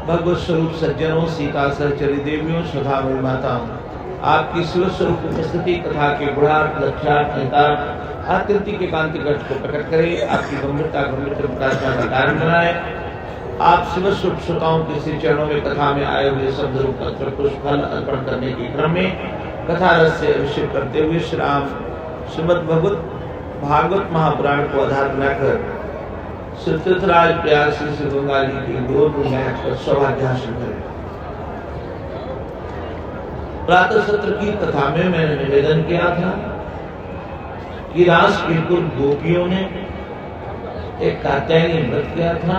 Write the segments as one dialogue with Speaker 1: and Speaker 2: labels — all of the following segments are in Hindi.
Speaker 1: भगवत स्वरूप सज्जनों, सीता सहचरी देवियों, सदामयी माताओं, आपकी शिव स्वरूप उपस्थिति कथा के गुणार्थ, लक्ष्यार्थ, हितार्थ, आकृति के कांति घट को प्रकट करे, आपकी गंभीरता गंभीर प्रार्थना का कारण बनाए। आप शिव स्वरूप श्रोताओं के श्री चरणों में कथा में आए हुए शब्द रूप पत्र पुष्प फल अर्पण करने के क्रम में कथा रस से अभिषेक करते हुए श्री राम श्रीमद् भागवत महापुराण को आधार बनाकर श्री तीर्थराज प्रयाग श्री गंगा जी की गोद में बैठकर सौभाग्य हासिल करें। प्रातः सत्र की कथा में मैंने निवेदन किया था कि रास की कुल गोपियों ने एक कात्यायनी व्रत किया था।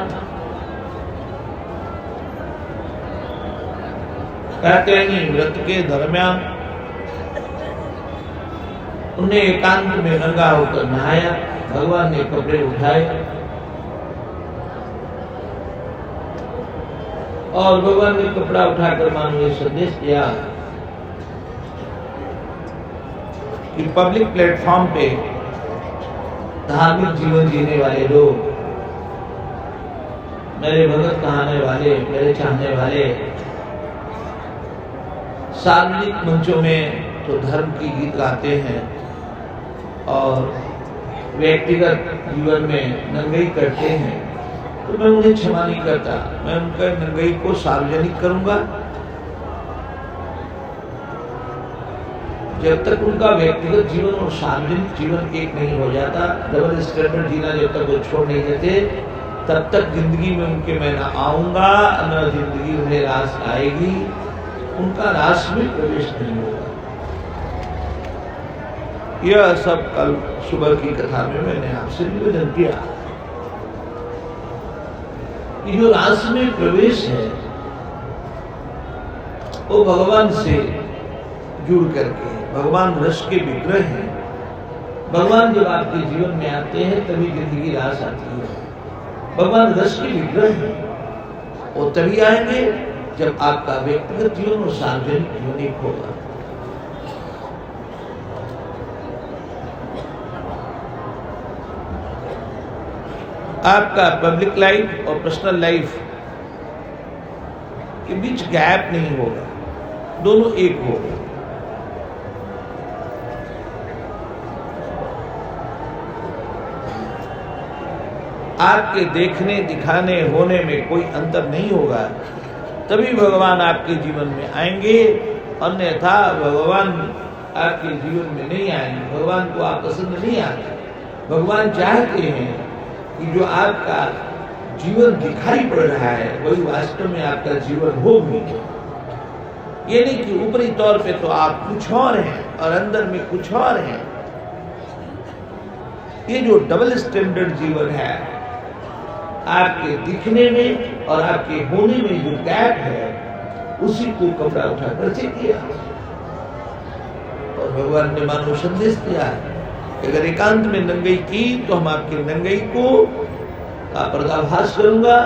Speaker 1: कात्यायनी व्रत के दरमियान उन्हें एकांत में नंगा होकर नहाया, भगवान ने कपड़े उठाए और भगवान ने कपड़ा उठाकर मानो ये संदेश दिया कि पब्लिक प्लेटफॉर्म पे धार्मिक जीवन जीने वाले लोग, मेरे भगत कहने वाले, मेरे चाहने वाले, सार्वजनिक मंचों में तो धर्म की गीत गाते हैं और व्यक्तिगत जीवन में नंगई करते हैं, तो मैं उन्हें क्षमा नहीं करता। मैं उनका नंगई को सार्वजनिक करूंगा जब तक उनका व्यक्तिगत जीवन और सार्वजनिक जीवन एक नहीं हो जाता। डबल स्टैंडर्ड जीना जब तक वो छोड़ नहीं देते तब तक जिंदगी में उनके मैं ना आऊंगा, न जिंदगी उन्हें रास आएगी, उनका रास में प्रवेश नहीं होगा। यह सब कल सुबह की कथा में मैंने आपसे निवेदन किया कि जो रास में प्रवेश है वो भगवान से जुड़ करके, भगवान रस के विग्रह हैं। भगवान जब आपके जीवन में आते हैं तभी जिंदगी रास आती है। भगवान रस के विग्रह हैं, वो तभी आएंगे जब आपका व्यक्तिगत जीवन और सार्वजनिक जीवन एक होगा। आपका पब्लिक लाइफ और पर्सनल लाइफ के बीच गैप नहीं होगा, दोनों एक होगा। आपके देखने, दिखाने, होने में कोई अंतर नहीं होगा, तभी भगवान आपके जीवन में आएंगे, अन्यथा भगवान आपके जीवन में नहीं आएंगे। भगवान को आप पसंद नहीं आते। भगवान चाहते हैं कि जो आपका जीवन दिखाई पड़ रहा है वही वास्तव में आपका जीवन हो भी। ये नहीं कि ऊपरी तौर पे तो आप कुछ और हैं और अंदर में कुछ और हैं। ये जो डबल स्टैंडर्ड जीवन है, आपके दिखने में और आपके होने में जो गैप है, उसी को कपड़ा उठाकर चेक किया और भगवान ने मानो संदेश दिया अगर एकांत में नंगई की तो हम आपके नंगई को का पर्दाफाश करूंगा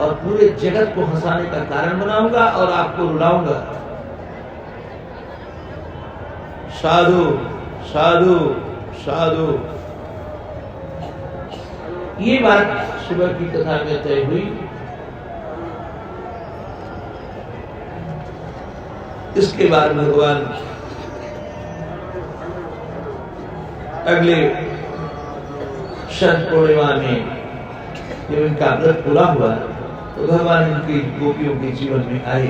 Speaker 1: और पूरे जगत को हंसाने का कारण बनाऊंगा और आपको रुलाऊंगा। साधु साधु साधु, ये बात सुबह की कथा में तय हुई। इसके बाद भगवान अगले शरद पूर्णिमा में जब इनका व्रत पूरा हुआ तो भगवान इनकी गोपियों के जीवन में आए।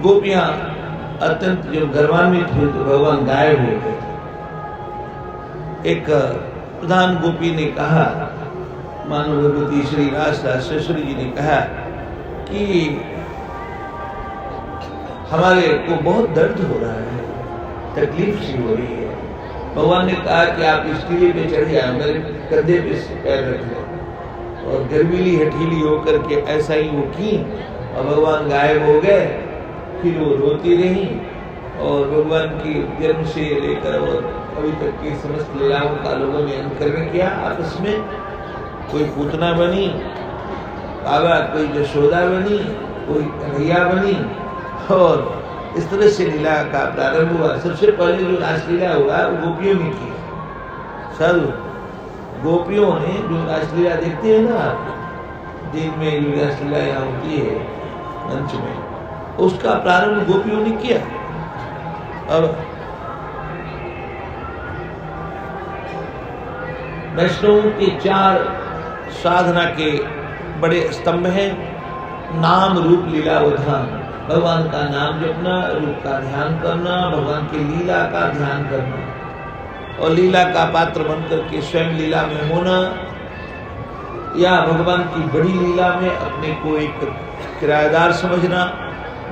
Speaker 1: गोपियां अत्यंत जब गर्वान्वित हुई तो भगवान गायब हो गए। एक प्रधान गोपी ने कहा, मानो भगवती श्री राजराजेश्वरी जी ने कहा कि हमारे को बहुत दर्द हो रहा है, तकलीफ सी हो रही है। भगवान ने कहा कि आप इस टीले पे चढ़ जाए, मेरे कंधे पे पैर रख लो। और गर्मीली हठीली होकर के ऐसा ही वो की और भगवान गायब हो गए। फिर वो रोती रही और भगवान की जन्म से लेकर और अभी तक की समस्त लीलाओं का लोगों ने अनुकरण किया आपस में। कोई पूतना बनी बाबा, कोई यशोदा बनी, कोई कन्हैया बनी और इस तरह से लीला का प्रारंभ हुआ। सबसे पहले जो रासलीला हुआ वो गोपियों ने की। साधु गोपियों ने जो रासलीला देखते हैं ना, दिन में जो रासलीला यहाँ होती है मंच में, उसका प्रारंभ गोपियों ने किया। अब वैष्णव के 4 साधना के बड़े स्तंभ हैं, नाम रूप लीला व ध्यान। भगवान का नाम जपना, रूप का ध्यान करना, भगवान की लीला का ध्यान करना और लीला का पात्र बनकर के स्वयं लीला में होना, या भगवान की बड़ी लीला में अपने को एक किराएदार समझना,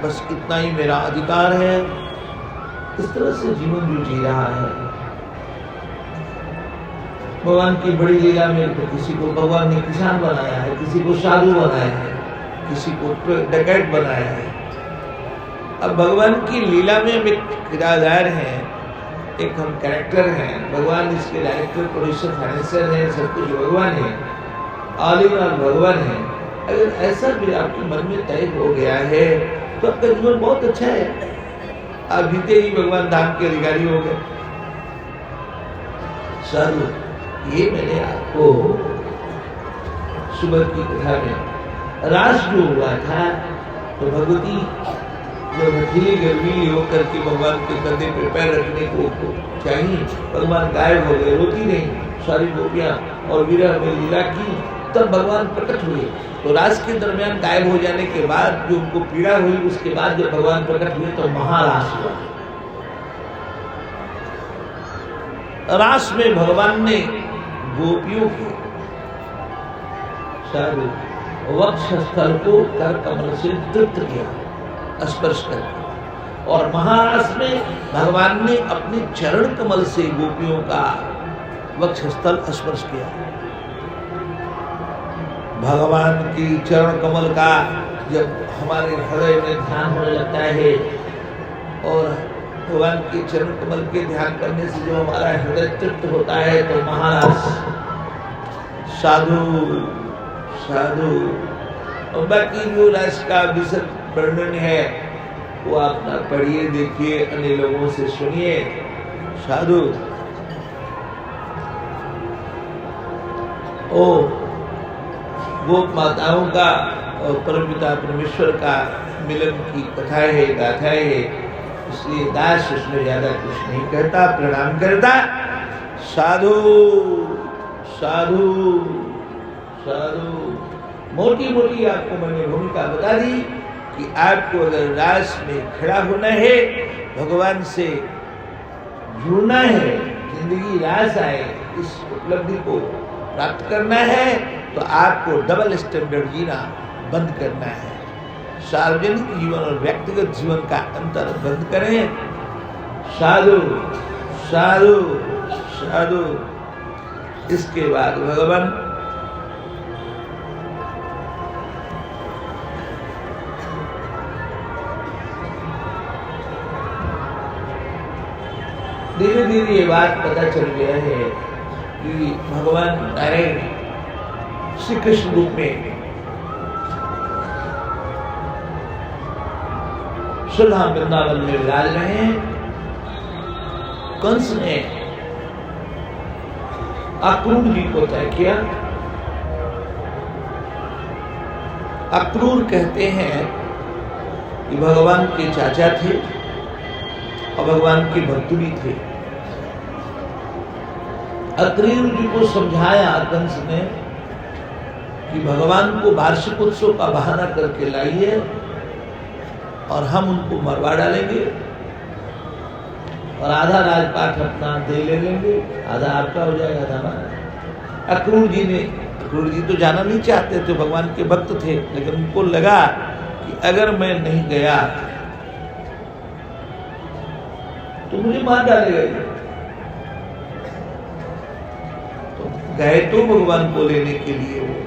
Speaker 1: बस इतना ही मेरा अधिकार है। इस तरह से जीवन जो जी रहा है। भगवान की बड़ी लीला में तो किसी को भगवान ने किसान बनाया है, किसी को साधु बनाया है, किसी को डकैत बनाया है। अब भगवान की लीला में हम एक किराएदार हैं, एक हम कैरेक्टर हैं। भगवान इसके डायरेक्टर, प्रोड्यूसर, फाइनेंसर हैं, सब कुछ भगवान है, ऑल इन ऑल भगवान है। अगर ऐसा भी आपके मन में तय हो गया है तो आपका जीवन बहुत अच्छा है। आप बीते ही भगवान धाम के अधिकारी हो गए। साधु, ये मैंने आपको सुबह की कथा में रास जो हुआ था, तो भगवती जो हथेली गर्मी होकर के भगवान के कंधे पे पैर रखने को चाहिए, भगवान गायब हो गए, रोती नहीं सारी गोपियां और विरह में लीला की, तब भगवान प्रकट हुए। तो रास के दरमियान गायब हो जाने के बाद जो उनको पीड़ा हुई, उसके बाद जब भगवान प्रकट हुए तो महारास हुआ। रास में भगवान ने गोपियों के साधु वक्षस्थल को कर कमल से तृप्त किया, स्पर्श करके, और महारास में भगवान ने अपने चरण कमल से गोपियों का वक्षस्थल स्पर्श किया। भगवान की चरण कमल का जब हमारे हृदय में ध्यान होने लगता है, और भगवान के चरण कमल के ध्यान करने से जो हमारा हृदय तृप्त होता है, तो महाराज साधु साधु। और बाकी जो रस का विशद वर्णन है वो आप ना पढ़िए, देखिए, अन्य लोगों से सुनिए। साधु ओ गोप माताओं का और परमपिता परमेश्वर का मिलन की कथा है, गाथा है, इसलिए दास उसमें ज्यादा कुछ नहीं कहता, प्रणाम करता। साधु साधु साधु। मोटी मोटी आपको मैंने भूमिका बता दी कि आपको अगर रास में खड़ा होना है, भगवान से जुड़ना है, जिंदगी रास आए, इस उपलब्धि को प्राप्त करना है, तो आपको डबल स्टैंडर्ड जीना बंद करना है। सार्वजनिक जीवन और व्यक्तिगत जीवन का अंतर बंद करें। साधु साधु साधु। इसके बाद भगवान धीरे धीरे ये बात पता चल गया है कि भगवान नारायण श्री कृष्ण रूप में सुधा वृंदावन में विराज रहे हैं। कंस ने अक्रूर जी को तय किया। अक्रूर कहते हैं कि भगवान के चाचा थे और भगवान के भक्त भी थे। अक्रूर जी को समझाया कंस ने कि भगवान को वार्षिक उत्सव का बहाना करके लाइए और हम उनको मरवा डालेंगे और आधा राजपाट अपना दे ले लेंगे, आधा आपका हो जाएगा, आधा हमारा। अक्रूर जी तो जाना नहीं चाहते थे, भगवान के भक्त थे, लेकिन उनको लगा कि अगर मैं नहीं गया तो मुझे मार डालेगा। तो गए तो भगवान को लेने के लिए वो।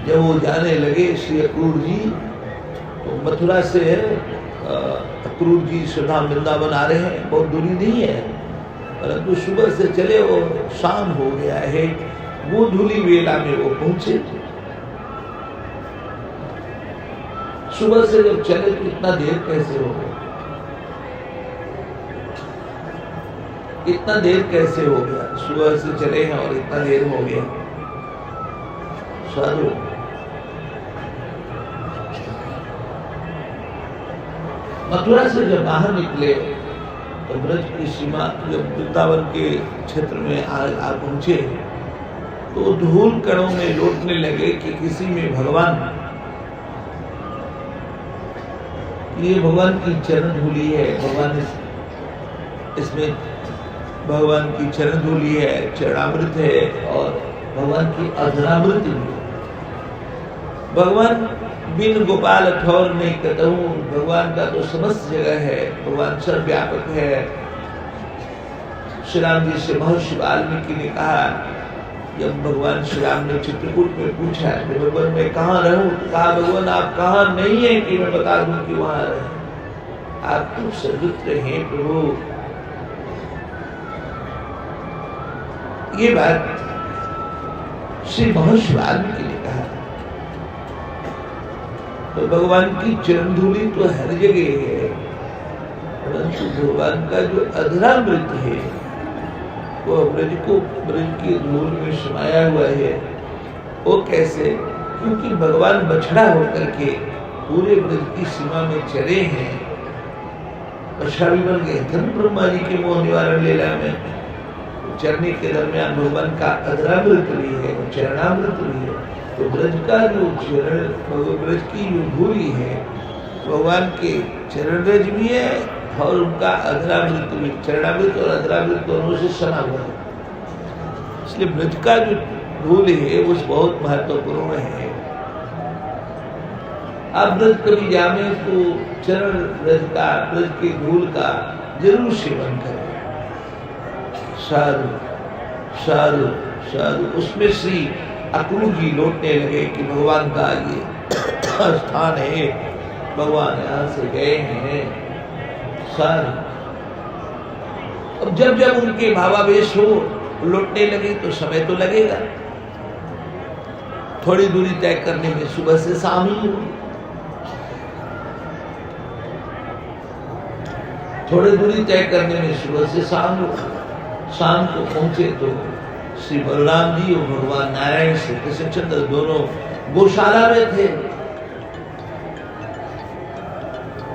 Speaker 1: जब वो जाने लगे श्री अक्रूर जी, तो मथुरा से अक्रूर जी सुधा वृंदावन आ रहे हैं, बहुत दूरी नहीं है, परंतु सुबह से चले और शाम हो गया है। वो धूली वेला में वो पहुंचे। सुबह से जब चले तो इतना देर कैसे हो गए? इतना देर कैसे हो गया, सुबह से चले हैं और इतना देर हो गया। साधु मथुरा से जब बाहर निकले तो ब्रज की सीमा जब वृंदावन के क्षेत्र में आ पहुंचे तो धूल कणों में लौटने लगे कि किसी में भगवान, ये भगवान की चरण धूली है, भगवान इसमें भगवान की चरण धूली है, चरणामृत है और भगवान की अधरामृत भी है। भगवान बिन गोपाल ठौर नहीं कहूँ, भगवान का तो समस्त जगह है, भगवान सर्वव्यापक है। श्री राम जी से महर्षि वाल्मीकि ने कहा, जब भगवान श्री राम ने चित्रकूट में पूछा कि भगवान मैं कहाँ रहूं, तो कहा भगवान आप कहाँ नहीं है कि मैं बता दूं कि वहां रहे, आप तो सर्वत्र हैं प्रभु। ये बात श्री महर्षि वाल्मीकि ने कहा। तो भगवान की चरण धूलि तो हर जगह है, परंतु भगवान का जो अधरामृत है वो ब्रज की धूल में समाया हुआ है। वो कैसे? क्योंकि भगवान बछड़ा होकर के पूरे ब्रज की सीमा में चले हैं, बछड़ा भी बन गए। धन ब्रह्मा जी के मोह निवारण लीला में चरने के दरमियान भगवान का अधरामृत भी है, चरणामृत भी है। तो ब्रज का जो चरण, ब्रज की जो धूली है, भगवान के चरण रज भी है और उनका अधरामृत भी, चरणामृत और अधरामृत दोनों से सना हुआ है। इसलिए ब्रज का जो धूल है वो बहुत महत्वपूर्ण है। आप ब्रज कभी जामे तो चरण ब्रज का, ब्रज के धूल का जरूर सेवन करें। साधु साधु साधु। उसमें श्री अक्रूर जी लौटने लगे कि भगवान का ये स्थान है, भगवान यहाँ से गए हैं। साधु। अब जब जब उनके भावावेश हो लौटने लगे तो समय तो लगेगा, थोड़ी दूरी तय करने में सुबह से शाम ही हो, थोड़ी दूरी तय करने में सुबह से शाम हो। शाम को पहुंचे तो श्री बलराम जी और भगवान नारायण श्री कृष्णचंद्र दोनों गौशाला में थे।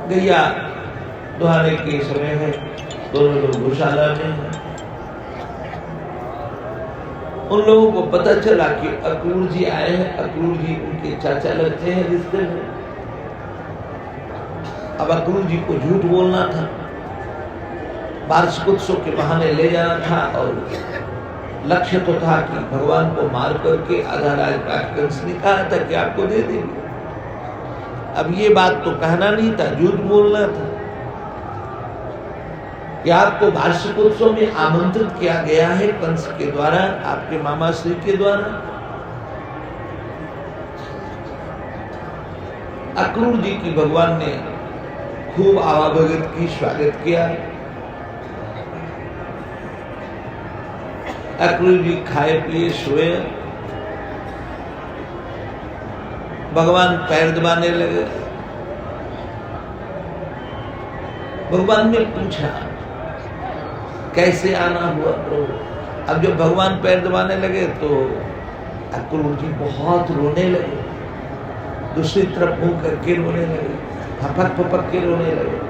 Speaker 1: गैया दुहाने के समय है, दोनों लोग गौशाला में हैं। उन लोगों को पता चला कि अक्रूर जी आए हैं। अक्रूर जी उनके चाचा लगते हैं रिश्ते में। अब अक्रूर जी को झूठ बोलना था, वार्षिकोत्सव के बहाने ले जाना था और लक्ष्य तो था कि भगवान को मार करके आधा राजपाट कंस ने कहा था कि आपको दे देंगे। अब ये बात तो कहना नहीं था, झूठ बोलना था कि आपको वार्षिकोत्सव में आमंत्रित किया गया है कंस के द्वारा, आपके मामा श्री के द्वारा। अक्रूर जी की भगवान ने खूब आवाभगत की, स्वागत किया। अक्रूर जी खाए पिए सोए, भगवान पैर दबाने लगे। भगवान ने पूछा कैसे आना हुआ प्रभु। अब जब भगवान पैर दबाने लगे तो अक्रूर जी बहुत रोने लगे, दूसरी तरफ मुंह करके रोने लगे, फपक फपक के रोने लगे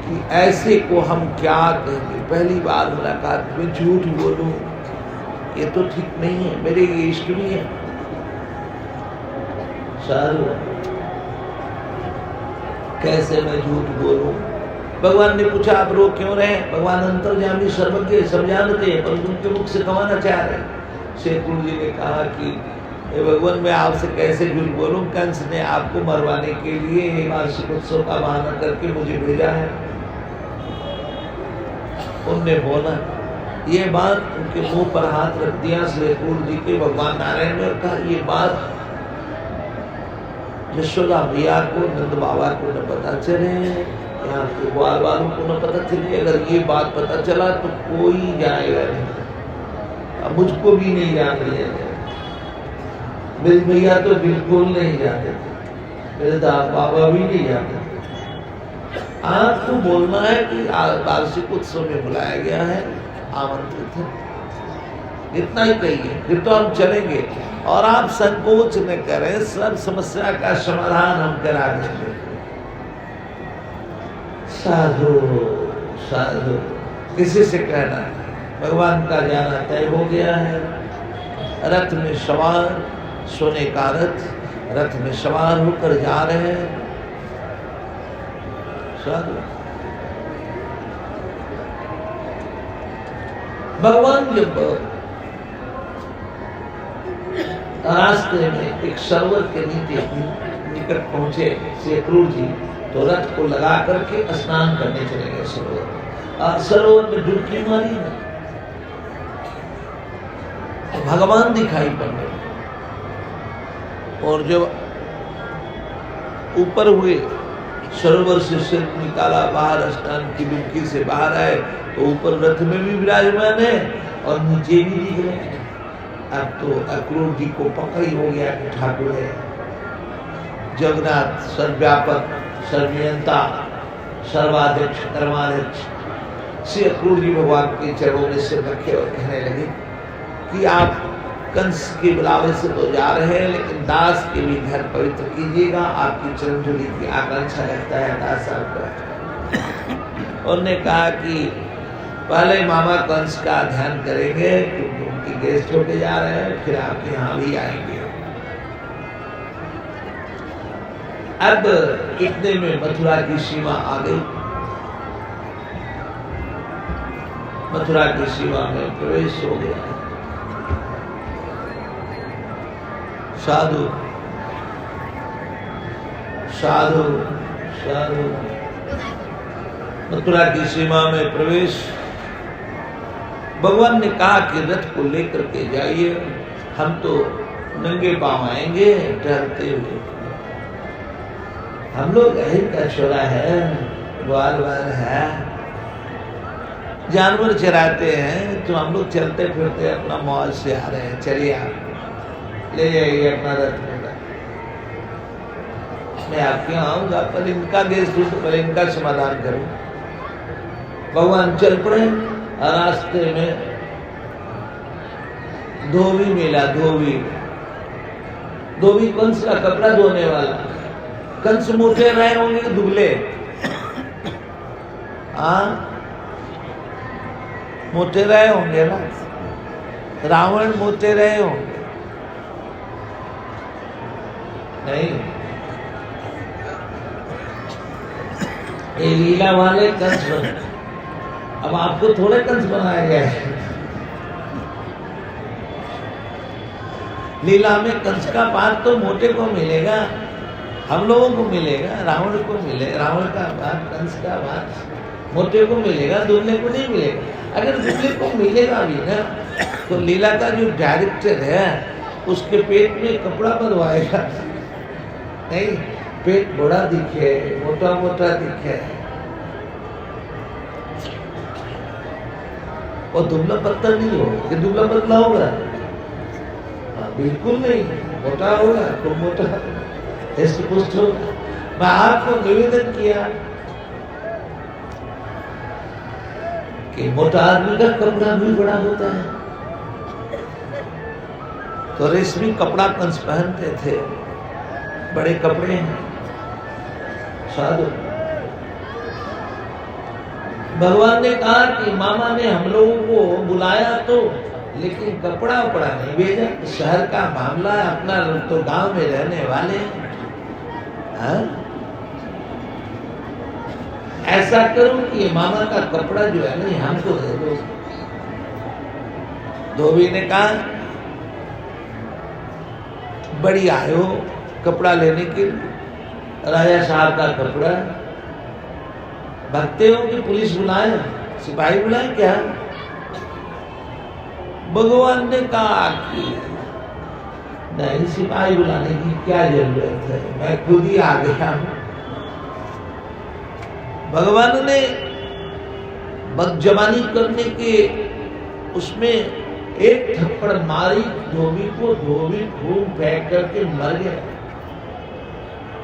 Speaker 1: कि ऐसे को हम क्या कहेंगे, पहली बार मुलाकात में झूठ बोलूं, ये तो ठीक नहीं है, मेरे ये इष्ट भी है। साधु कैसे मैं झूठ बोलूं? भगवान ने पूछा आप रो क्यों रहे? भगवान अंतर्यामी सर्वज्ञ सब जानते हैं, पर उनके मुख से कमाना चाह रहे। शेखुर जी ने कहा कि भगवान मैं आपसे कैसे झूठ बोलूं, कंस ने आपको मरवाने के लिए वार्षिकोत्सव का बहाना करके मुझे भेजा है। उनने बोला ये बात, उनके मुंह पर हाथ रख दिया शेखुर जी के भगवान नारायण ने, और कहा ये बात यशोदा मैया को, नंद बाबा को न पता चले, यहाँ के ग्वाल वालों को न पता चले। अगर ये बात पता चला तो कोई जाएगा नहीं, अब मुझको भी नहीं जान दिया जाए। मेरी मैया तो बिल्कुल नहीं जाते थे, मेरे दादा बाबा भी नहीं जाते थे। आपको बोलना है कि वार्षिक उत्सव में बुलाया गया है, आमंत्रित है, इतना ही कहिए, फिर तो हम चलेंगे। और आप संकोच न करें, सब समस्या का समाधान हम करा देंगे। साधु साधु किसी से कहना, भगवान का जाना तय हो गया है। रथ में सवार, सोने का रथ में सवार होकर जा रहे हैं। साधु भगवान जब रास्ते में एक सरोवर के निकट पहुंचे श्री अक्रूर जी, तो रथ को लगा करके स्नान करने चले गए सरोवर। सरोवर में डुबकी मारी ना, तो भगवान दिखाई पड़ गए। और जब ऊपर हुए, सरोवर से सिर निकाला बाहर, स्नान की डुबकी से बाहर आए, तो ऊपर रथ में भी विराजमान है और नीचे भी दिख रहे हैं। अब तो अक्रूर जी को पक्का ही हो गया कि ठाकुर है, जगन्नाथ, सर्वव्यापक, सर्वनियंता, सर्वाध्यक्ष, धर्माध्यक्ष। श्री अक्रूर जी भगवान के चरणों में सिर रखे और कहने लगे कि आप कंस के बुलावे से तो जा रहे हैं, लेकिन दास के भी घर पवित्र कीजिएगा। आपकी चरण धूलि की आकांक्षा रखता है दास आपका। उन्होंने कहा कि पहले मामा कंस का ध्यान करेंगे, क्योंकि उनकी गेस्ट होके जा रहे हैं, फिर आपके यहाँ भी आएंगे। अब इतने में मथुरा की सीमा आ गई। मथुरा की सीमा में प्रवेश हो गया। साधु साधु साधु मथुरा की सीमा में प्रवेश। भगवान ने कहा कि रथ को लेकर के जाइए, हम तो नंगे पांव आएंगे टहलते हुए। हम लोग यही का छोरा है, ग्वाल वाल है, जानवर चराते हैं, तो हम लोग चलते फिरते अपना मौज से आ रहे हैं। चलिए आप ले जाइए अपना रथ में, मैं आपके यहाँ आऊंगा, पर इनका गेस्ट हूं तो पहले इनका समाधान करूं। भगवान चल पड़े। रास्ते में धोबी मिला। धोबी कंस का कपड़ा धोने वाला। कंस मोटे रहे होंगे दुबले, मोटे रहे होंगे ना, रावण मोटे रहे होंगे नहीं, ये लीला वाले कंस बने। अब आपको थोड़े कंस बनाया गया है। लीला में कंस का पात तो मोटे को मिलेगा, हम लोगों को मिलेगा, रावण को मिलेगा, रावण का भात, कंस का भात मोटे को मिलेगा, दुबले को नहीं मिलेगा। अगर दुबले को मिलेगा भी ना, तो लीला का जो डायरेक्टर है उसके पेट में कपड़ा बंधवाएगा, नहीं पेट बड़ा दिखे, मोटा मोटा दिखे, और दुबला पत्ता नहीं होगा। कि दुबला पतला होगा? बिल्कुल नहीं, मोटा होगा, खूब मोटा, पुष्ट होगा। मैं आपको निवेदन किया कि मोटा आदमी का कपड़ा भी बड़ा होता है, तो रेशमी कपड़ा कंस पहनते थे, बड़े कपड़े हैं। साधु भगवान ने कहा कि मामा ने हम लोगों को बुलाया तो, लेकिन कपड़ा उपड़ा नहीं भेजा। शहर का मामला, अपना तो गांव में रहने वाले हैं। ऐसा करो कि मामा का कपड़ा जो है ना हमको दे दो। धोबी ने कहा बड़ी आयो कपड़ा लेने के लिए, राजा साहब का कपड़ा, भगते हो कि पुलिस बुलाए, सिपाही बुलाए क्या? भगवान ने कहा कि नहीं, सिपाही बुलाने की क्या जरूरत है, मैं खुद ही आ गया हूं। भगवान ने बदजबानी करने के उसमें एक थप्पड़ मारी धोबी को, धोबी खून फेंक करके मर गया।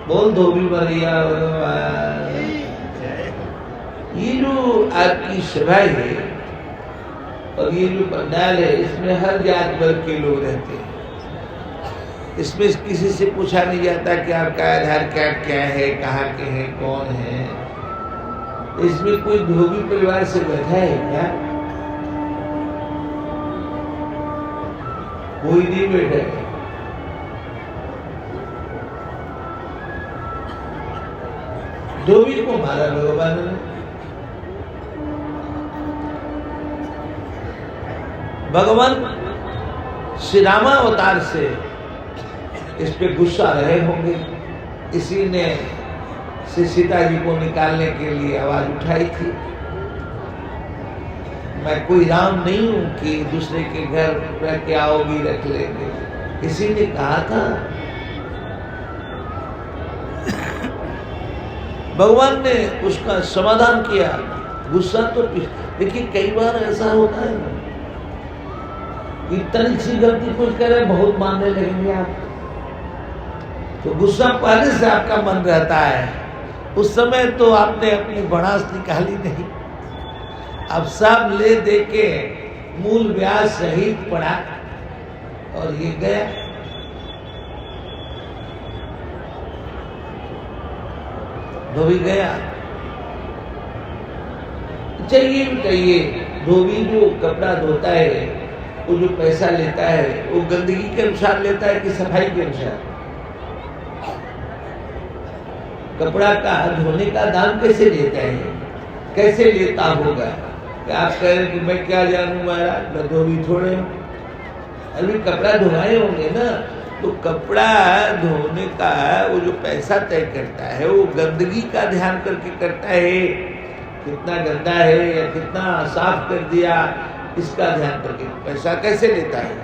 Speaker 1: बोल धोबी मर गया। ये जो आपकी सभा है और ये जो पंडाल है, इसमें हर जात वर्ग के लोग रहते हैं। इसमें किसी से पूछा नहीं जाता कि आपका आधार कार्ड क्या है, कहाँ के हैं, कौन है। इसमें कोई धोबी परिवार से बैठा है क्या? कोई नहीं बैठा है। धोबी को मारा भगवान ने। भगवान श्री रामावतार से इस पे गुस्सा रहे होंगे, इसी ने से सीता जी को निकालने के लिए आवाज उठाई थी। मैं कोई राम नहीं हूं कि दूसरे के घर रह के आओगी रख लेंगे, इसी ने कहा था। भगवान ने उसका समाधान किया। गुस्सा तो देखिए कई बार ऐसा होता है इतनी सी गलती कुछ करे बहुत मानने लगेंगे आप, तो गुस्सा पहले से आपका मन रहता है। उस समय तो आपने अपनी भड़ास निकाली नहीं, अब सब ले दे के मूल ब्याज सहित पड़ा और ये गया। धोबी गया। चाहिए धोबी जो कपड़ा धोता है, वो जो पैसा लेता है, वो गंदगी के अनुसार लेता है कि सफाई के अनुसार? कपड़ा का धोने का दाम कैसे लेता है, कैसे लेता होगा? कि आप कह रहे कि मैं क्या जानूं महाराज, मैं धोबी थोड़े हूं। अभी कपड़ा धोए होंगे ना, तो कपड़ा धोने का वो जो पैसा तय करता है, वो गंदगी का ध्यान करके करता है, कितना गंदा है या कितना साफ कर दिया, इसका ध्यान करके पैसा कैसे लेता है?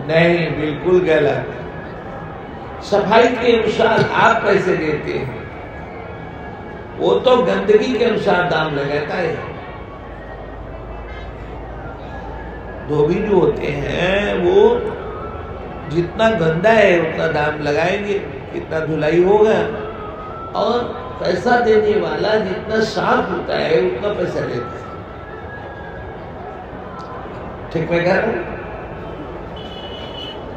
Speaker 1: नहीं, बिल्कुल गलत। सफाई के अनुसार आप पैसे देते हैं, वो तो गंदगी के अनुसार दाम लगाता है। धोबी जो होते हैं वो जितना गंदा है उतना दाम लगाएंगे, कितना धुलाई होगा, और पैसा देने वाला जितना साफ होता है उतना पैसा लेता है। ठीक मैं कह रहा हूं?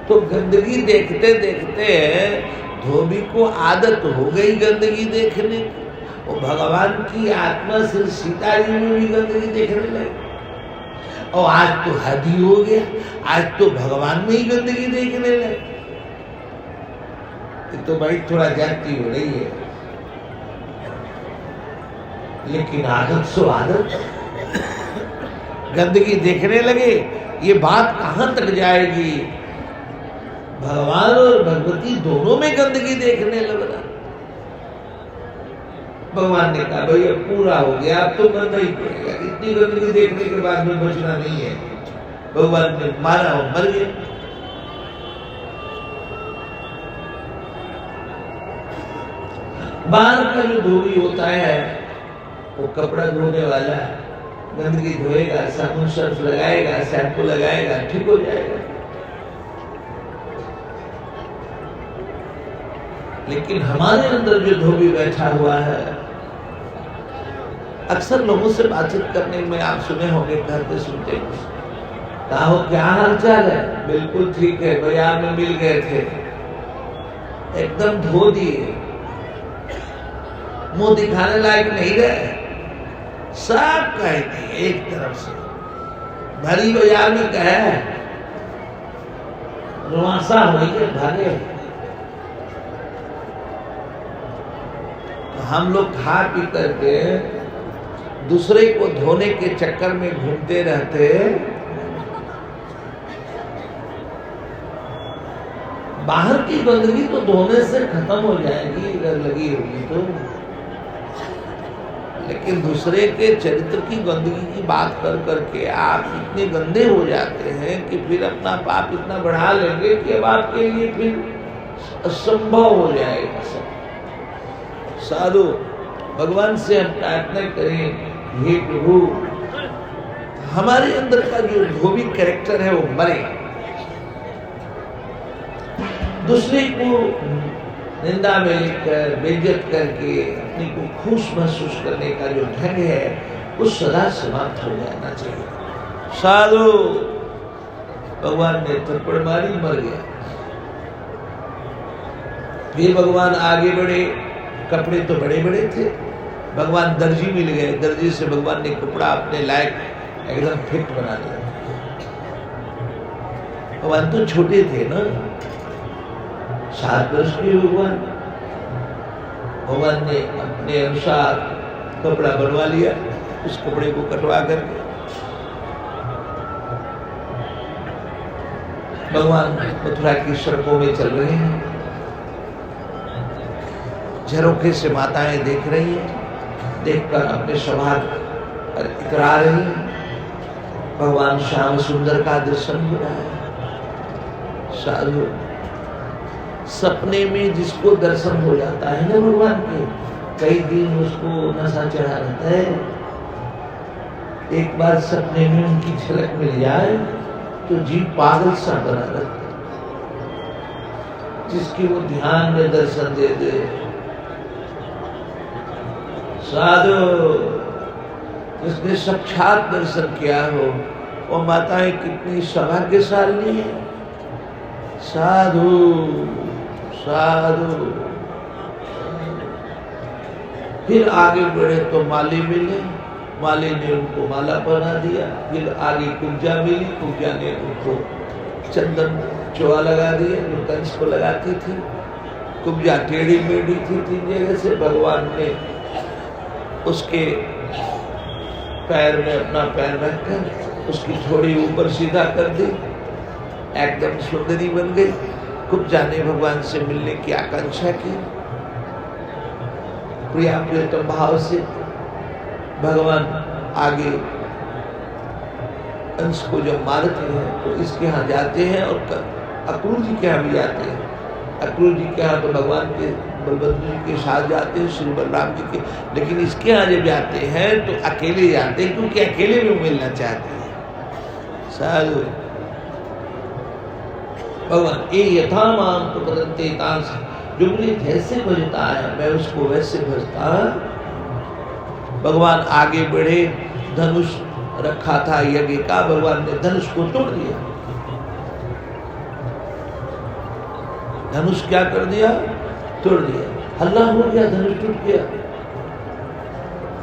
Speaker 1: तो गंदगी देखते देखते धोबी को आदत हो गई गंदगी देखने की। वो भगवान की आत्मा से सीता जी में भी गंदगी देखने लगी, और आज तो हद ही हो गया, आज तो भगवान में ही गंदगी देखने लगे। तो भाई थोड़ा जाती हो रही है, लेकिन आदत सो आदत। गंदगी देखने लगे, ये बात कहां तक जाएगी? भगवान और भगवती दोनों में गंदगी देखने लग रहा। भगवान ने कहा भैया पूरा हो गया, अब तो गंदा ही पड़ेगा, इतनी गंदगी देखने के बाद में बचना नहीं है। भगवान ने मारा और मर गया। बाहर का जो धोबी होता है, वो कपड़ा धोने वाला गंदगी धोएगा, साबुन सर्फ लगाएगा, शैम्पू लगाएगा, ठीक हो जाएगा। लेकिन हमारे अंदर जो धोबी बैठा हुआ है, अक्सर लोगों से बातचीत करने में आप सुने होंगे, घर पे सुनते हैं, कहा हो क्या हाल चाल है? बिल्कुल ठीक है, बाजार में मिल गए थे, एकदम धो दिए, मुंह दिखाने लायक नहीं रहे, सब कह दिए एक तरफ से। भरी बाजार में कहे रुआसा हो गए भागे। हम लोग खा पी करके दूसरे को धोने के चक्कर में घूमते रहते। बाहर की गंदगी तो धोने से खत्म हो जाएगी अगर लगी होगी तो, लेकिन दूसरे के चरित्र की गंदगी की बात कर करके आप इतने गंदे हो जाते हैं कि फिर अपना पाप इतना बढ़ा लेंगे कि अब आपके लिए फिर असंभव हो जाएगा सब। साधु भगवान से हम प्रार्थना करें, हे प्रभु हमारे अंदर का जो धोबी कैरेक्टर है वो मरे, दूसरे को निंदा में लिखकर बेइज्जत करके अपने को खुश महसूस करने का जो ढंग है वो सदा समाप्त हो जाना चाहिए। साधु भगवान ने थप्पड़ मारी, मर गया। फिर भगवान आगे बढ़े, कपड़े तो बड़े बड़े थे, भगवान दर्जी मिल गए, दर्जी से भगवान ने कपड़ा अपने लायक एकदम फिट बना दिया। भगवान तो छोटे थे ना, 7 वर्ष के भगवान ने अपने अनुसार कपड़ा बनवा लिया, उस कपड़े को कटवा करके भगवान मथुरा की सड़कों में चल रहे हैं। झरोखे से माताएं देख रही हैं, देखकर अपने स्वभाव पर इतरा रही हैं। भगवान श्याम सुंदर का दर्शन हो रहा है। साधु सपने में जिसको दर्शन हो जाता है ना भगवान के, कई दिन उसको नशा चढ़ा रहता है। एक बार सपने में उनकी झलक मिल जाए तो जीव पागल सा बना रहता है। जिसके वो ध्यान में दर्शन दे दे, साधु जिसने साक्षात दर्शन किया हो, वो माताएं कितनी सौभाग्यशाली है। साधु साधु फिर आगे बढ़े तो माली मिले, माली ने उनको माला पहना दिया। फिर आगे कुब्जा मिली, कुब्जा ने उनको चंदन चोआ लगा दिया जो कंस को लगाती थी। कुब्जा टेढ़ी मेढ़ी थी 3 जगह से, भगवान ने उसके पैर में अपना पैर रखकर उसकी थोड़ी ऊपर सीधा कर दी, एकदम सुंदरी बन गई। कुब्जा ने भगवान से मिलने की आकांक्षा की, प्रिया प्रियतम भाव से भगवान आगे कंस को जब मारते हैं तो इसके यहाँ जाते हैं और अक्रूर जी के यहाँ भी जाते हैं। अक्रूर जी के यहाँ तो भगवान के बलभद्र जी के साथ जाते हैं, श्री बलराम जी के, लेकिन इसके यहाँ जब जाते हैं तो अकेले जाते हैं, क्योंकि अकेले में मिलना चाहते हैं। साधु भगवान ये यथा माम तो बदलते तांस, जो मुझे जैसे भजता है मैं उसको वैसे भजता। भगवान आगे बढ़े, धनुष रखा था यज्ञ का, भगवान ने धनुष को तोड़ दिया। धनुष क्या कर दिया? तोड़ दिया। हल्ला हो गया, धनुष टूट गया।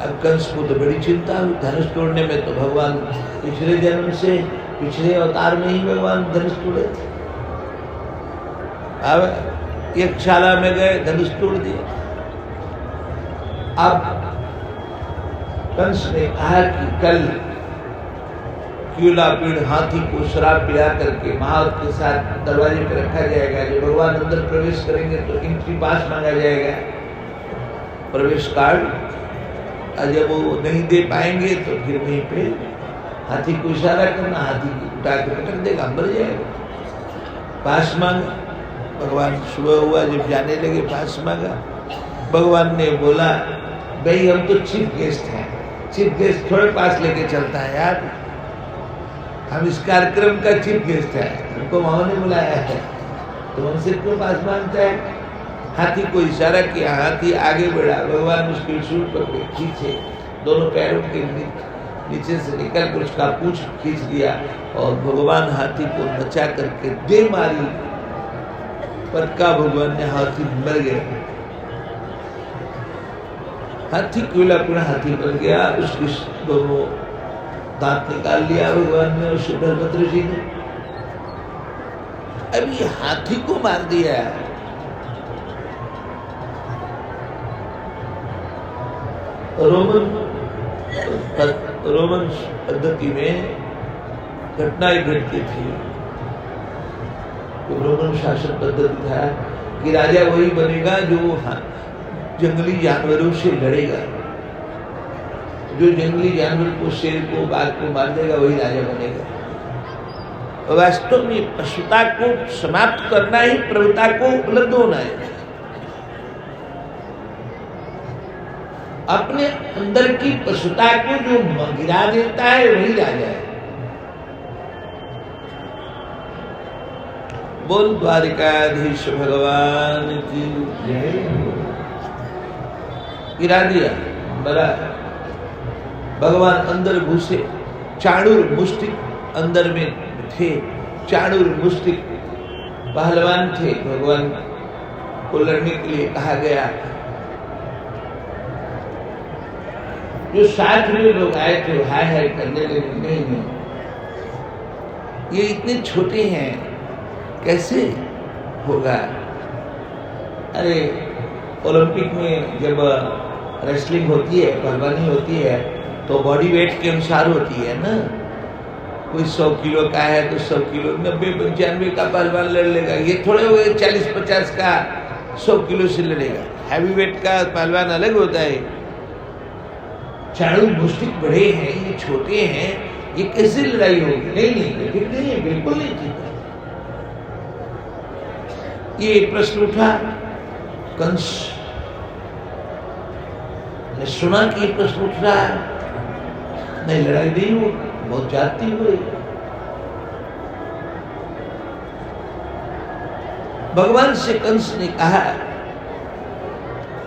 Speaker 1: अब कंस को तो बड़ी चिंता हुई, धनुष तोड़ने में तो भगवान पिछले जन्म से, पिछले अवतार में ही भगवान धनुष तोड़े। अब यज्ञशाला में गए, धनुष तोड़ दिया। अब कंस ने कहा कि कल क्यूलापीड़ हाथी को शराब पिला करके महावत के साथ दरवाजे पर रखा जाएगा। जो भगवान अंदर प्रवेश करेंगे तो इनकी पास मांगा जाएगा प्रवेश कार्ड, और जब वो नहीं दे पाएंगे तो फिर वहीं पे हाथी को इशारा करना, हाथी को उठा के पटक देगा, मर जाएगा। पास मांगा, भगवान सुबह हुआ जब जाने लगे, पास मांगा। भगवान ने बोला भाई हम तो चीफ गेस्ट हैं, चीफ गेस्ट थोड़े पास लेके चलता है यार, हम इस कार्यक्रम का चीफ गेस्ट है, हमको मामा ने बुलाया है, तो हमसे क्यों पास मांगता है? हाथी को इशारा किया, हाथी आगे बढ़ा, भगवान उसके सूट पकड़े खींचे, दोनों पैरों के नीचे से निकल कर उसका पूंछ खींच दिया और भगवान हाथी को नचा करके दे मारी, पटका भगवान ने, हाथी मर गया। हाथी क्यूलापीड़ हाथी बन गया, उसकी दोनों दांत निकाल लिया भगवान ने और बलभद्र जी ने। अब ये हाथी को मार दिया। रोमन पद्धति में घटनाएं घटती थी। तो रोमन शासन पद्धति था कि राजा वही बनेगा जो जंगली जानवरों से लड़ेगा, जो जंगली जानवर को, शेर को, बाघ को मार देगा वही राजा बनेगा। वास्तव में पशुता को समाप्त करना ही प्रभुता को उपलब्ध होना है। अपने अंदर की पशुता को जो गिरा देता है वही राजा है। बोल द्वारिकाधीश भगवान की जय। गिरा दिया, मरा। भगवान अंदर घुसे, चाणूर मुष्टिक अंदर में थे। चाणूर मुष्टिक पहलवान थे, भगवान को लड़ने के लिए कहा गया। जो साथ में लोग आए थे हाय हाय करने लगे, नहीं ये इतने छोटे हैं, कैसे होगा। अरे ओलंपिक में जब रेसलिंग होती है, पहलवानी होती है, तो बॉडी वेट के अनुसार होती है ना। कोई 100 किलो का है तो 100 किलो, 90-95 का पहलवान लड़ लेगा। ये थोड़े हो गए 40-50 का 100 किलो से लड़ेगा। हैवी वेट का पहलवान अलग होता है। चाणूर मुष्टिक बड़े हैं, ये छोटे हैं, ये कैसे लड़ाई होगी। नहीं ठीक नहीं है, बिल्कुल नहीं ठीक है। ये प्रश्न उठा, कंस ने सुना कि प्रश्न उठ रहा है, नहीं लड़ाई नहीं हो, बहुत जाती हुई। भगवान से कंस ने कहा,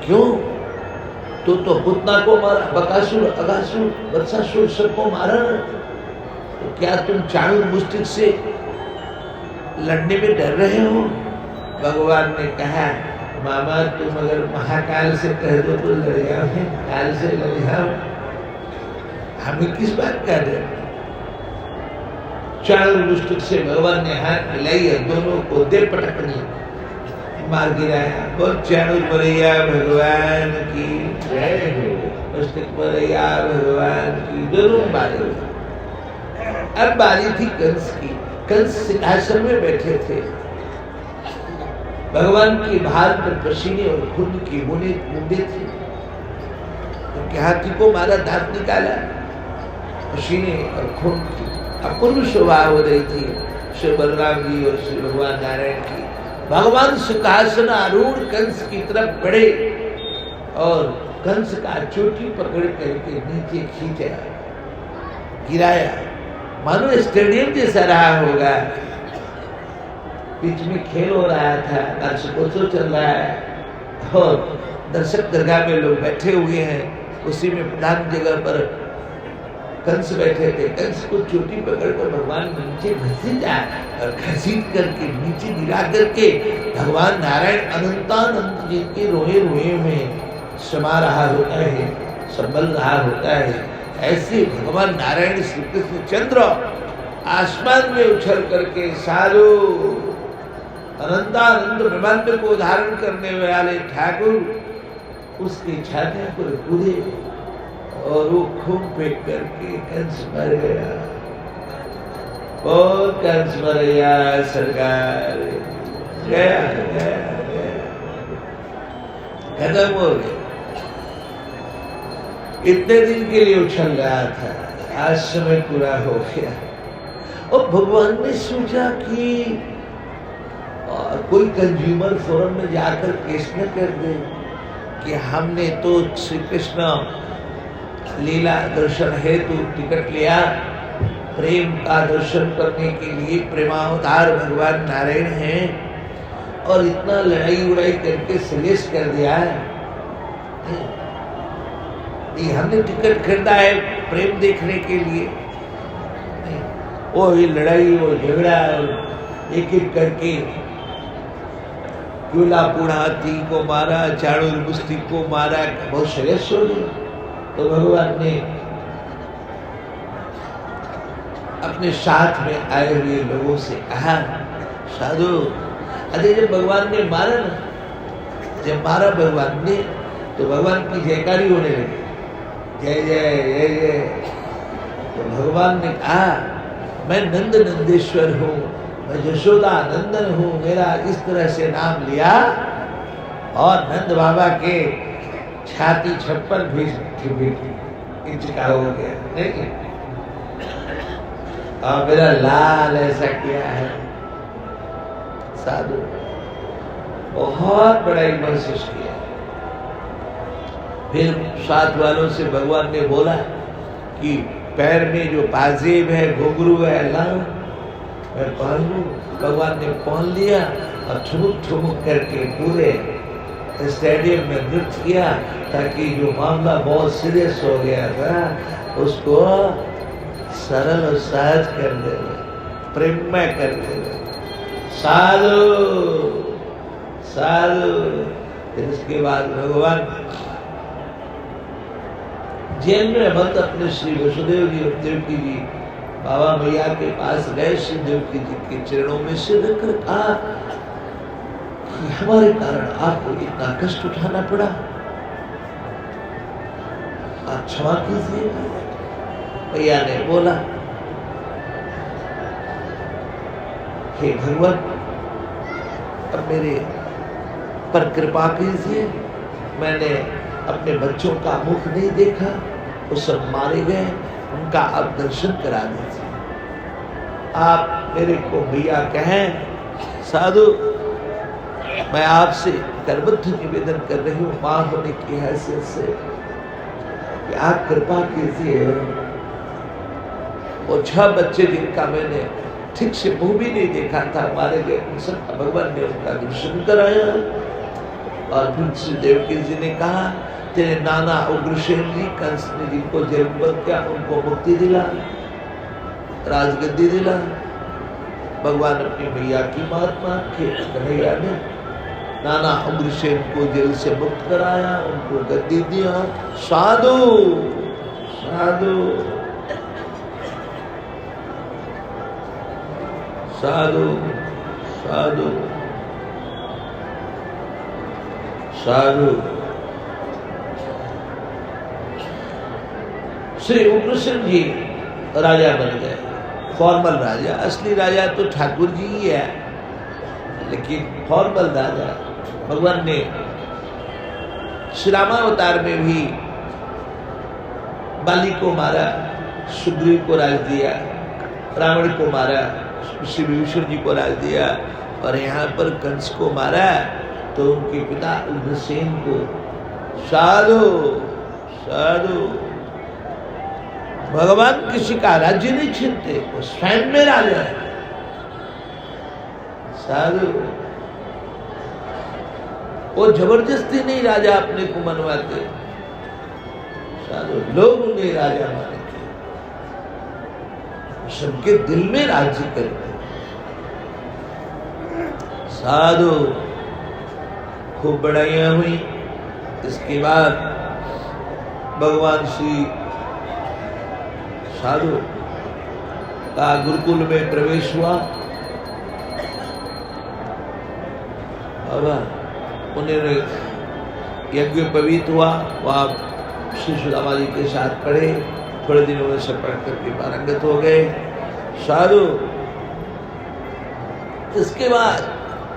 Speaker 1: क्यों तो पुतना को मारा, बकासुर, अगासुर, वत्सासुर सबको मारा, तो क्या तुम चाणूर मुष्टिक से लड़ने में डर रहे हो। भगवान ने कहा, मामा तुम अगर महाकाल से कह दो तो लड़ जाओ, काल से लड़ जाओ, हमें किस बात का डर। चाणूर मुष्टिक से भगवान ने हाथ मिलाई और दोनों को दे पटकनी मार गिराया। बोल चाणूर मरैया भगवान की जय हो, मुष्टिक मरैया भगवान की, दोनों मारे। अब बारी थी कंस की। कंस सिंहासन में बैठे थे, भगवान की भार पर पसीने और खून की बूंदे थी। उनके हाथी को मारा, दांत निकाला, पसीने और खून की अपूर्व शोभा हो रही थी श्री बलराम जी और श्री भगवान नारायण की। भगवान सिंहासन आरूढ़ कंस की तरफ बढ़े और कंस का चोटी पकड़ करके नीचे खींचा, गिराया, मानो स्टेडियम जैसा रहा होगा। बीच में खेल हो रहा था, दर्शकोत्सव चल रहा है और दर्शक दरगाह में लोग बैठे हुए हैं। उसी में प्रधान जगह पर कंस बैठे थे। कंस को चोटी पकड़कर भगवान नीचे घसीटा और घसीट करके नीचे गिरा करके भगवान नारायण अनंतानंद जी के रोए रोए में समा रहा होता है, संभल रहा होता है। ऐसे भगवान नारायण श्री कृष्ण चंद्र आसमान में उछल करके सालो अनंतानंद ब्रह्मांड को धारण करने वाले ठाकुर उसकी छाती पर कूदे और वो खून फेंक करके कंस मर गया। और कंस मर गया, सरकार गया खत्म हो गया। इतने दिन के लिए उछल रहा था, आज समय पूरा हो गया। और भगवान ने सोचा कि कोई कंज्यूमर फोरम में जाकर केस न कर दे कि हमने तो श्री कृष्ण लीला दर्शन हेतु टिकट लिया, प्रेम का दर्शन करने के लिए प्रेमावतार भगवान नारायण हैं और इतना लड़ाई उड़ाई करके सलेस कर दिया है। नहीं, हमने टिकट खरीदा है प्रेम देखने के लिए। नहीं, वो ये लड़ाई वो झगड़ा और एक एक करके क्यूलापुर हाथी को मारा, चाणूर मुष्टिक को मारा, बहुत श्रेष्ठ हो गया। तो भगवान ने अपने साथ में आए हुए लोगों से कहा, साधु, अरे जब भगवान ने मारा ना, जब मारा भगवान ने तो भगवान की जयकारी होने लगी, जय जय जय जय। तो भगवान ने कहा, मैं नंद नंदेश्वर हूँ, मैं यशोदा नंदन हूँ, मेरा इस तरह से नाम लिया और नंद बाबा के छाती 56 इंच का हो गया। नहीं, और मेरा लाल ऐसा किया है। साधु बहुत बड़ा महसूस किया। फिर साथ वालों से भगवान ने बोला कि पैर में जो पाजेब है, घुंघरू है, लाओ। मैं पहन लूं। भगवान ने पहन लिया और ठुमुक ठुमुक करके पूरे स्टेडियम में नृत्य किया, ताकि जो मामला बहुत सीरियस हो गया था उसको सरल और सहज कर दे, प्रेममय कर दे। साधु साधु। फिर उसके बाद भगवान जेल में बंद अपने श्री वसुदेव जी और देवकी जी बाबा मैया के पास गए। श्री देवकी जी के चरणों में सिर रखकर कहा कि हमारे कारण आपको इतना कष्ट उठाना पड़ा, आप क्षमा कीजिए। मैया ने बोला, हे भगवान, अब मेरे पर कृपा कीजिए। मैंने अपने बच्चों का मुख नहीं देखा, वो सब मारे गए, उनका अब दर्शन करा दीजिए। आप मेरे को भैया कहें। साधु, मैं आपसे करबद्ध निवेदन कर रही हूँ मां होने की हैसियत से कि आप कृपा कीजिए। वो 6 बच्चे जिनका मैंने ठीक से मुंह भी नहीं देखा था, मारे गए, उन सब भगवान ने उनका दर्शन कराया। और फिर श्री देवकी जी ने कहा, तेरे नाना उग्रसेन जी कंस ने जिनको जेल में बंद किया उनको मुक्ति दिला, राजगद्दी दिला। भगवान अपनी मैया की महात्मा के कन्हैया ने नाना उग्रसेन को जेल से मुक्त कराया, उनको गद्दी दिया। साधु साधु साधु साधु साधु। श्री उग्रसेन जी राजा बन गए, फॉर्मल राजा। असली राजा तो ठाकुर जी ही है, लेकिन फॉर्मल राजा। भगवान ने श्री रामावतार में भी बाली को मारा, सुग्रीव को राज दिया, रावण को मारा, श्री विभीषण जी को राज दिया, और यहाँ पर कंस को मारा तो उनके पिता उग्रसेन को। साधु साधु। भगवान किसी का राज्य नहीं छीनते, वो स्वयं में राजा है। साधु। वो जबरदस्ती नहीं राजा अपने को मनवाते, साधु लोग उन्हें राजा मानते, सबके दिल में राज्य करते। साधु। खूब बढ़ाइयां हुई। इसके बाद भगवान श्री साधु का गुरुकुल में प्रवेश हुआ। उन्हें यज्ञोपवीत हुआ, वहाँ श्री सुदामा जी के साथ पढ़े, थोड़े दिनों में सब पढ़ करके पारंगत हो गए। साधु। इसके बाद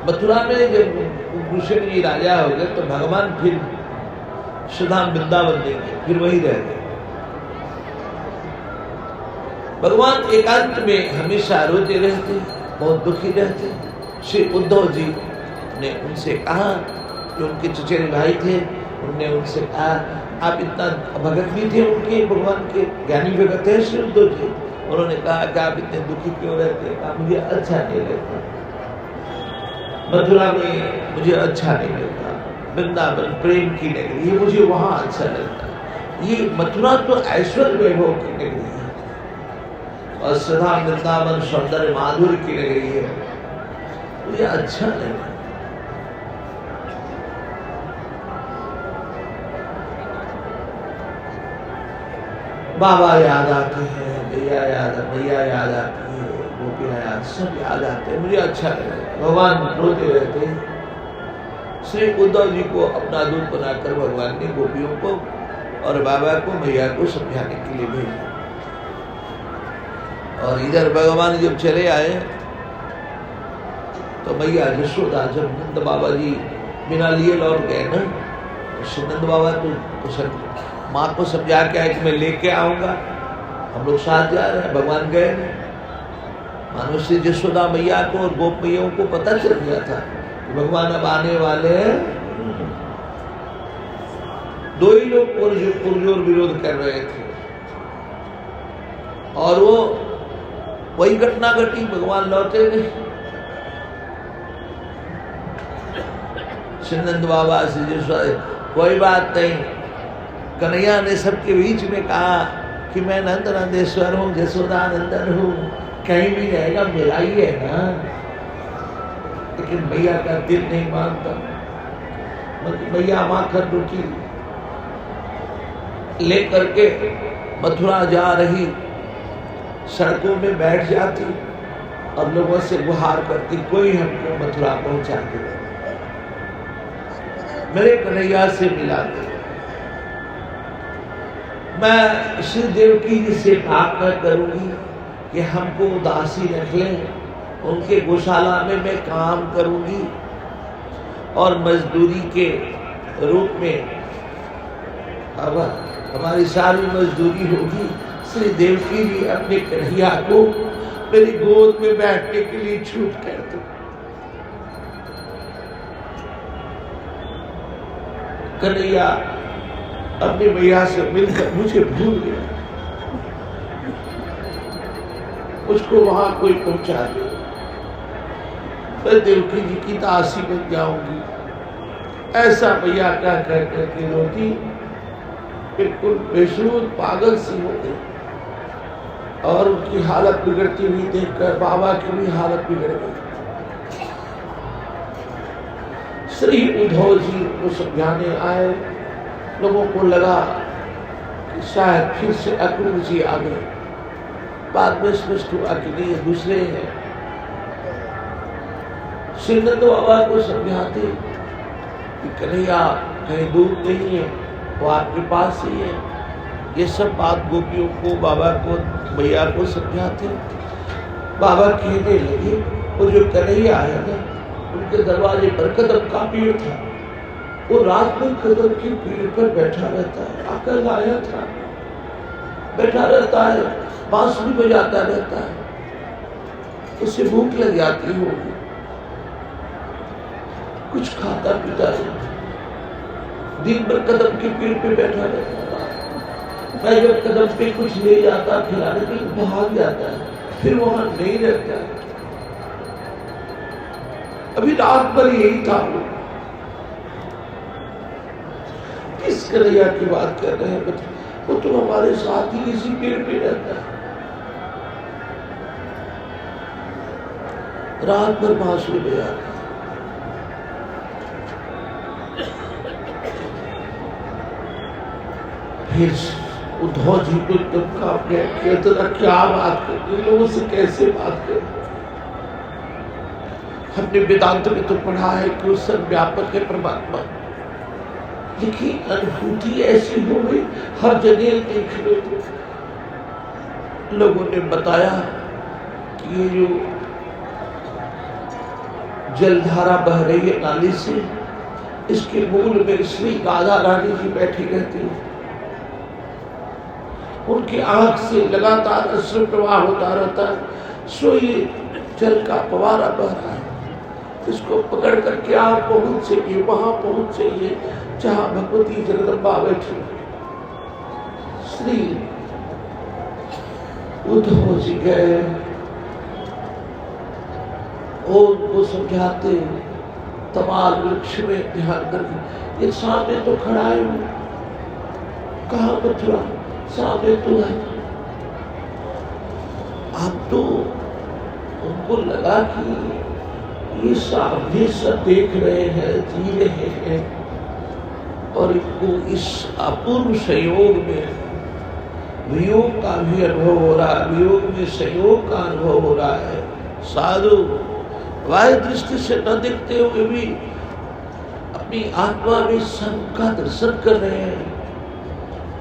Speaker 1: मथुरा में जब कृष्ण जी राजा हो गए तो भगवान फिर सुधाम वृंदावन देंगे, फिर वही रह गए। भगवान एकांत में हमेशा रोते रहते, बहुत दुखी रहते। श्री उद्धव जी ने उनसे कहा, कि उनके चचेरे भाई थे, उन्होंने उनसे कहा, आप इतना भगत भी थे उनके, भगवान के ज्ञानी भगत है श्री उद्धव जी। उन्होंने कहा कि आप इतने दुखी क्यों रहते? कहा मुझे अच्छा नहीं लगता, मथुरा में मुझे अच्छा नहीं लगता, वृंदावन प्रेम की नगरी है, मुझे वहां अच्छा लगता है। ये मथुरा तो ऐश्वर्य वैभव की नगरी है, और सदा वृंदावन सौंदर्य माधुर्य की नगरी है, मुझे अच्छा लगा। बाबा याद आते हैं, मैया याद आती है, गोपियाँ याद, सब याद आते हैं, मुझे अच्छा लगा। भगवान रोते रहते हैं। श्री उद्धव जी को अपना दूत बनाकर भगवान ने गोपियों को और बाबा को, मैया को समझाने के लिए भेजा। और इधर भगवान जब चले आए तो मैया यशोदा, जब नंद बाबा जी बिना लिए लौट गए ना, तो नंद बाबा तो माँ को समझा के आए कि मैं लेके आऊंगा, हम लोग साथ जा रहे हैं। भगवान गए नहीं। मानो श्री यशोदा मैया को और गोप मैया को पता चल गया था कि भगवान अब आने वाले हैं। दो ही लोग पुरजोर विरोध कर रहे थे, और वो वही घटना घटी, भगवान लौटे नहीं। श्रीनंद बाबा से जो कोई बात नहीं, कन्हैया ने सबके बीच में कहा कि मैं नंद नंदेश्वर हूँ, जसोदा नंदन हूँ, कहीं भी रहेगा मेरा ही है ना। लेकिन भैया का दिल नहीं मानता। भैया माखन रोटी लेकर के मथुरा जा रही, सड़कों में बैठ जाती और लोगों से गुहार करती, कोई हमको मथुरा पहुंचा दे, मेरे कन्हैया से मिला दे। मैं श्री देवकी जी से प्रार्थना करूंगी कि हमको उदासी रख लें, उनके गौशाला में मैं काम करूंगी और मजदूरी के रूप में अब हमारी सारी मजदूरी होगी। श्री देवकी जी अपने कन्हैया को मेरी गोद में बैठने के लिए छूट कर दो। कन्हैया अपने भैया से मिलकर मुझे भूल गया, उसको वहां कोई पहुंचा दे, मैं देवकी जी की दासी बन जाऊंगी। ऐसा भैया क्या कह करके रोती, बिल्कुल बेसुध पागल सी हो गई। और उनकी हालत बिगड़ती हुई देखकर बाबा की भी हालत बिगड़ गई। श्री उद्धव जी को समझाने आए, लोगों को लगा कि शायद फिर से अक्रूर जी आ गए। बाद में स्पष्ट हुआ कि नहीं, दूसरे हैं। श्रीनंद बाबा को समझाते कि कन्हैया कहीं दूर नहीं है, वो आपके पास ही है। ये सब बात गोपियों को, बाबा को, भैया को समझाते। बाबा कहने लगे, वो जो कन्हैया है ना, उनके दरवाजे पर कदम का पेड़ था, वो रात में कदम के पेड़ पर बैठा रहता है, आकर आया था, बैठा रहता है, बांसुरी बजाता रहता है। उसे भूख लग जाती होगी, कुछ खाता पीता नहीं, दिन भर कदम के पेड़ पे बैठा रहता है। मैं जब कदम पे कुछ ले जाता खिलाने के लिए, भाग जाता है, फिर वहां नहीं रहता है। अभी रात भर यही था। वो किस कन्हैया की बात कर रहे हैं? वो तो हमारे साथ ही इसी पेड़ पे रहता है, रात भर बांसुरी बजाता है। फिर उद्धव जी को धक्का कहता, क्या बात कर, लोगों से कैसे बात कर? हमने वेदांत में तो पढ़ा है कि वो सर्वव्यापक है परमात्मा, लेकिन अनुभूति ऐसी हो गई हर जगह देख लो। लोगों ने बताया कि ये जो जलधारा बह रही है नाली से, इसके मूल में श्री राधा रानी जी बैठी रहती है। उनकी आंख से लगातार अश्रु प्रवाह होता रहता है, सो ये जल का फवारा बह रहा है। इसको पकड़ करके आप पहुंच जाइए, वहां पहुंच जाइए जहां भगवती जगदम्बा बैठी। श्री उद्धव जी गए, उनको समझाते, तमाल वृक्ष में ध्यान करके, ये सामने तो खड़ा है, कहाँ मथुरा सामने तो है। अब तो उनको लगा कि ये सामने सब देख रहे हैं, जी रहे हैं, और इनको इस अपूर्व संयोग में वियोग का भी अनुभव हो रहा है, वियोग में संयोग का अनुभव हो रहा है। साधु बाह्य दृष्टि से न दिखते हुए भी अपनी आत्मा में सबका दर्शन कर रहे हैं।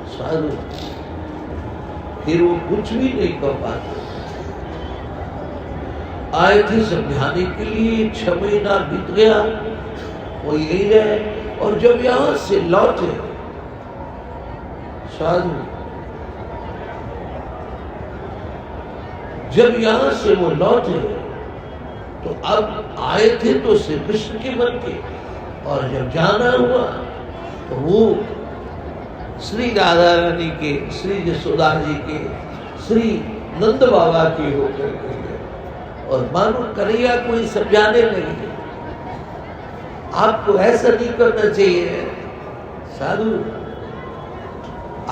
Speaker 1: साधु फिर वो कुछ भी नहीं कर पाते। आए थे समझाने के लिए, 6 महीना बीत गया, वो यही रहे। और जब यहां से लौटे साधु, जब यहां से वो लौटे तो अब आए थे तो श्री कृष्ण के मन के, और जब जाना हुआ तो वो श्री राधा रानी के, श्री यशोदा जी के, श्री नंद बाबा की होकर गई और मानो कन्हैया कोई समझाने लगी, आपको ऐसा नहीं करना चाहिए साधु,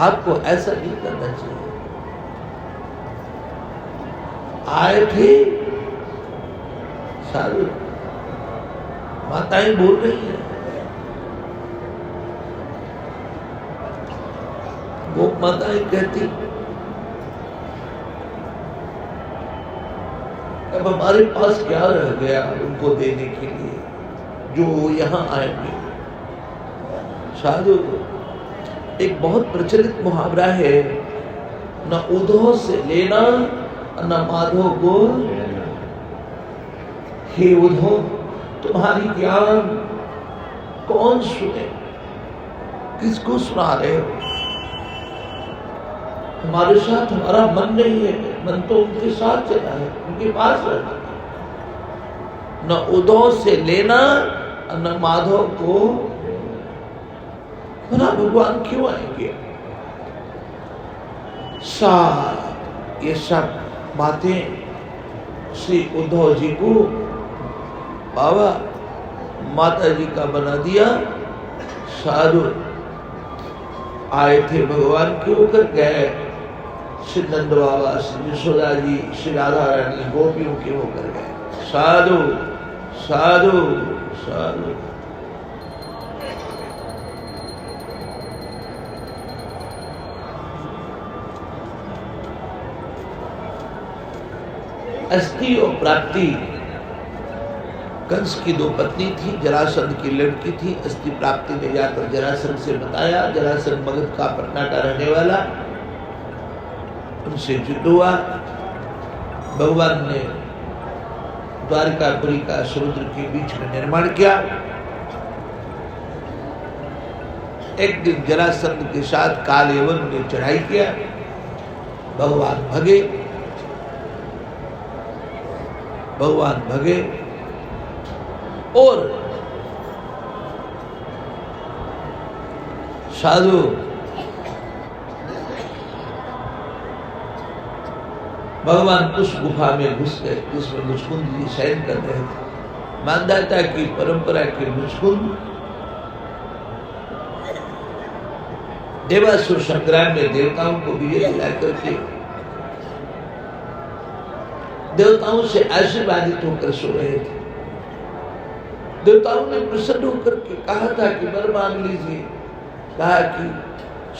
Speaker 1: आपको ऐसा नहीं करना चाहिए। आए थे साधु, माताएं बोल रही हैं, वो माताएं कहती अब हमारे पास क्या रह गया उनको देने के लिए जो यहाँ आएंगे। साधु, एक बहुत प्रचलित मुहावरा है, न उधो से लेना न माधो को। हे उधो, तुम्हारी ज्ञान कौन सुने, किसको सुना रहे हो? हमारे साथ हमारा मन नहीं है, मन तो उनके साथ चला है, उनके पास रहना। न उदो से लेना न माधव को, भला भगवान क्यों आएंगे? ये सब बातें श्री उद्धव जी को बाबा माता जी का बना दिया। साधु आए थे भगवान के होकर गए, श्री नंद बाबा, श्री यशोदा जी, श्री राधा रानी गोपियों के होकर गए। साधु साधु साधु। अस्थि और प्राप्ति, कंस की दो पत्नी थी, जरासंध की लड़की थी। अस्थि प्राप्ति ने जाकर जरासंध से बताया, जरासंध मगध का पटना का रहने वाला, उनसे युद्ध हुआ। भगवान ने द्वारिकापुरी का समुद्र के बीच में निर्माण किया। एक दिन जरासंध के साथ कालयवन ने चढ़ाई किया, भगवान भगे, भगवान भगे और साधु भगवान उस गुफा में घुस गए जिसमें मुचकुंद जी शयन कर रहे थे। मानदाता की परंपरा के मुचकुंद देवासुर संग्राम में देवताओं को विजय दिला करके देवताओं से आशीर्वादित होकर सो रहे थे। देवताओं ने प्रसन्न होकर के कहा था कि वर मांग लीजिए, कहा कि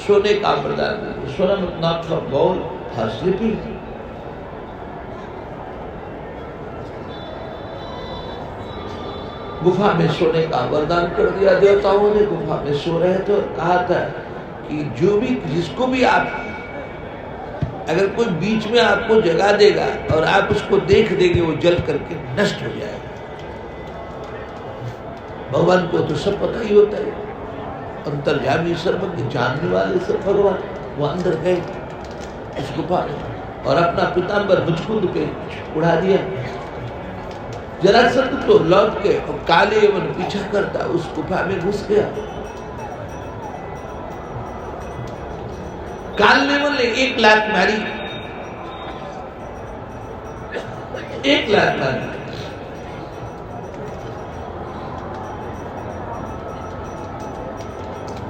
Speaker 1: सोने का वरदान दीजिए। सोना not for ball for sleeping. गुफा में सोने का वरदान कर दिया देवताओं ने। गुफा में सो रहे थे, कहा था कि जो भी जिसको भी आप अगर कोई बीच में आपको जगा देगा और आप उसको देख देंगे, वो जल करके नष्ट हो जाएगा। भगवान को तो सब पता ही होता है, अंतर्यामी सर्वज्ञ जानने वाले सब भगवान। वो अंदर गए उस गुफा में और अपना पीताम्बर मुचकुंद पे उड़ा दिया। जरासंध तो लौट के और कालयवन पीछा करता उस गुफा में घुस गया। कालयवन ने 1 लात मारी, 1 लात मारी।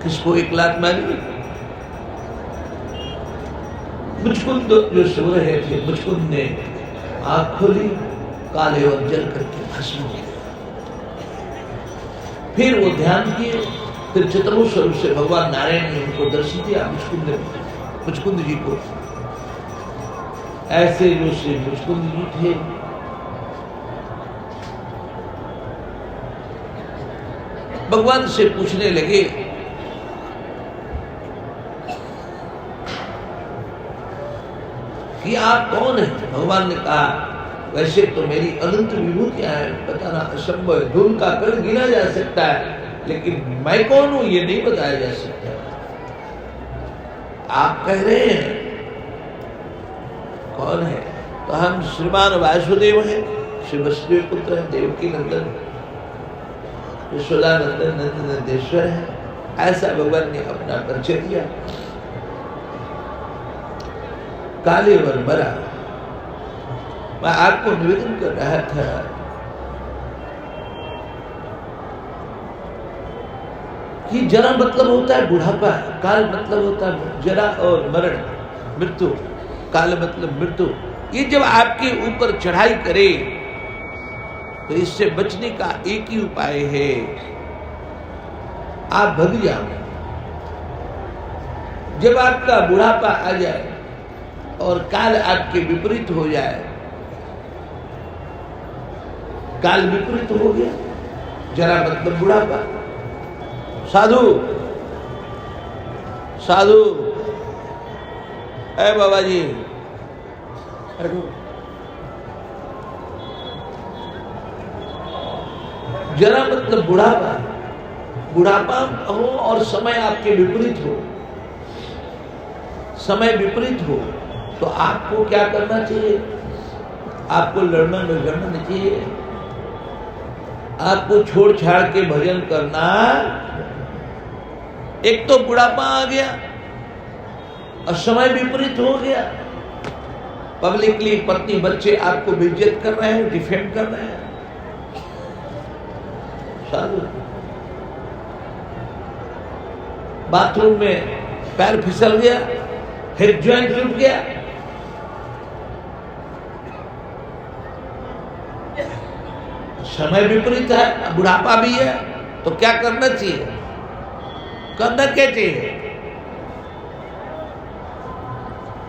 Speaker 1: किसको 1 लात मारी? मुचकुंद जो सो रहे थे, मुचकुंद ने आंख खोली, कालयवन जल करके भस्म हो गया। फिर वो ध्यान किए, फिर चतुर्भुज स्वरूप से भगवान नारायण ने उनको दर्शन दिया। मुचकुंद जी को ऐसे जो श्री मुचकुंद जी थे, भगवान से पूछने लगे कि आप कौन हैं? भगवान ने कहा वैसे तो मेरी अनंत विभूतियां हैं, बताना असंभव है। धूल का कण गिना जा सकता है, लेकिन मैं कौन हूं ये नहीं बताया जा सकता। आप कह रहे हैं कौन है? तो हम श्रीमान वासुदेव हैं, श्री वसुदेव पुत्र हैं, देवकी नंदन, यशोदा नंदन, नंद नंदेश्वर है। ऐसा भगवान ने अपना परिचय दिया। कालयवन मरा, मैं आपको निवेदन कर रहा था कि जरा मतलब होता है बुढ़ापा, काल मतलब होता है जरा और मरण, मृत्यु। काल मतलब मृत्यु। ये जब आपके ऊपर चढ़ाई करे तो इससे बचने का एक ही उपाय है, आप भग जाओ। जब आपका बुढ़ापा आ जाए और काल आपके विपरीत हो जाए, काल विपरीत हो गया, जरा मतलब बुढ़ापा। साधु साधु, ऐ बाबा जी, जरा मतलब बुढ़ापा, बुढ़ापा हो और समय आपके विपरीत हो, समय विपरीत हो, तो आपको क्या करना चाहिए? आपको लड़ना झगड़ना नहीं चाहिए, आपको छोड़ छाड़ के भजन करना। एक तो बुढ़ापा आ गया और समय विपरीत हो गया, पब्लिकली पत्नी बच्चे आपको बेइज्जत कर रहे हैं, डिफेंड कर रहे हैं। साधु, बाथरूम में पैर फिसल गया, हिप जॉइंट टूट गया, समय विपरीत है, बुढ़ापा भी है, तो क्या करना चाहिए? करना क्या चाहिए?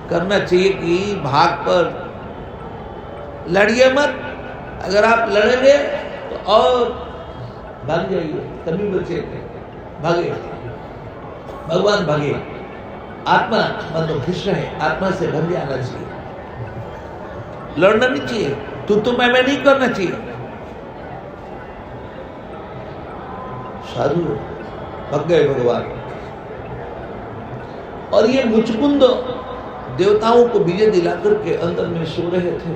Speaker 1: करना चाहिए कि भाग पर लड़िए मत। अगर आप लड़ेंगे तो और भाग जाइए, तभी बचेंगे। भागे, भगवान भागे, आत्मा मतलब खुश रहे, आत्मा से भग जाना चाहिए, लड़ना नहीं चाहिए, तू मैं नहीं करना चाहिए। साधु भग गए भगवान। और ये मुचकुंद देवताओं को विजय दिलाकर के अंदर में सो रहे थे,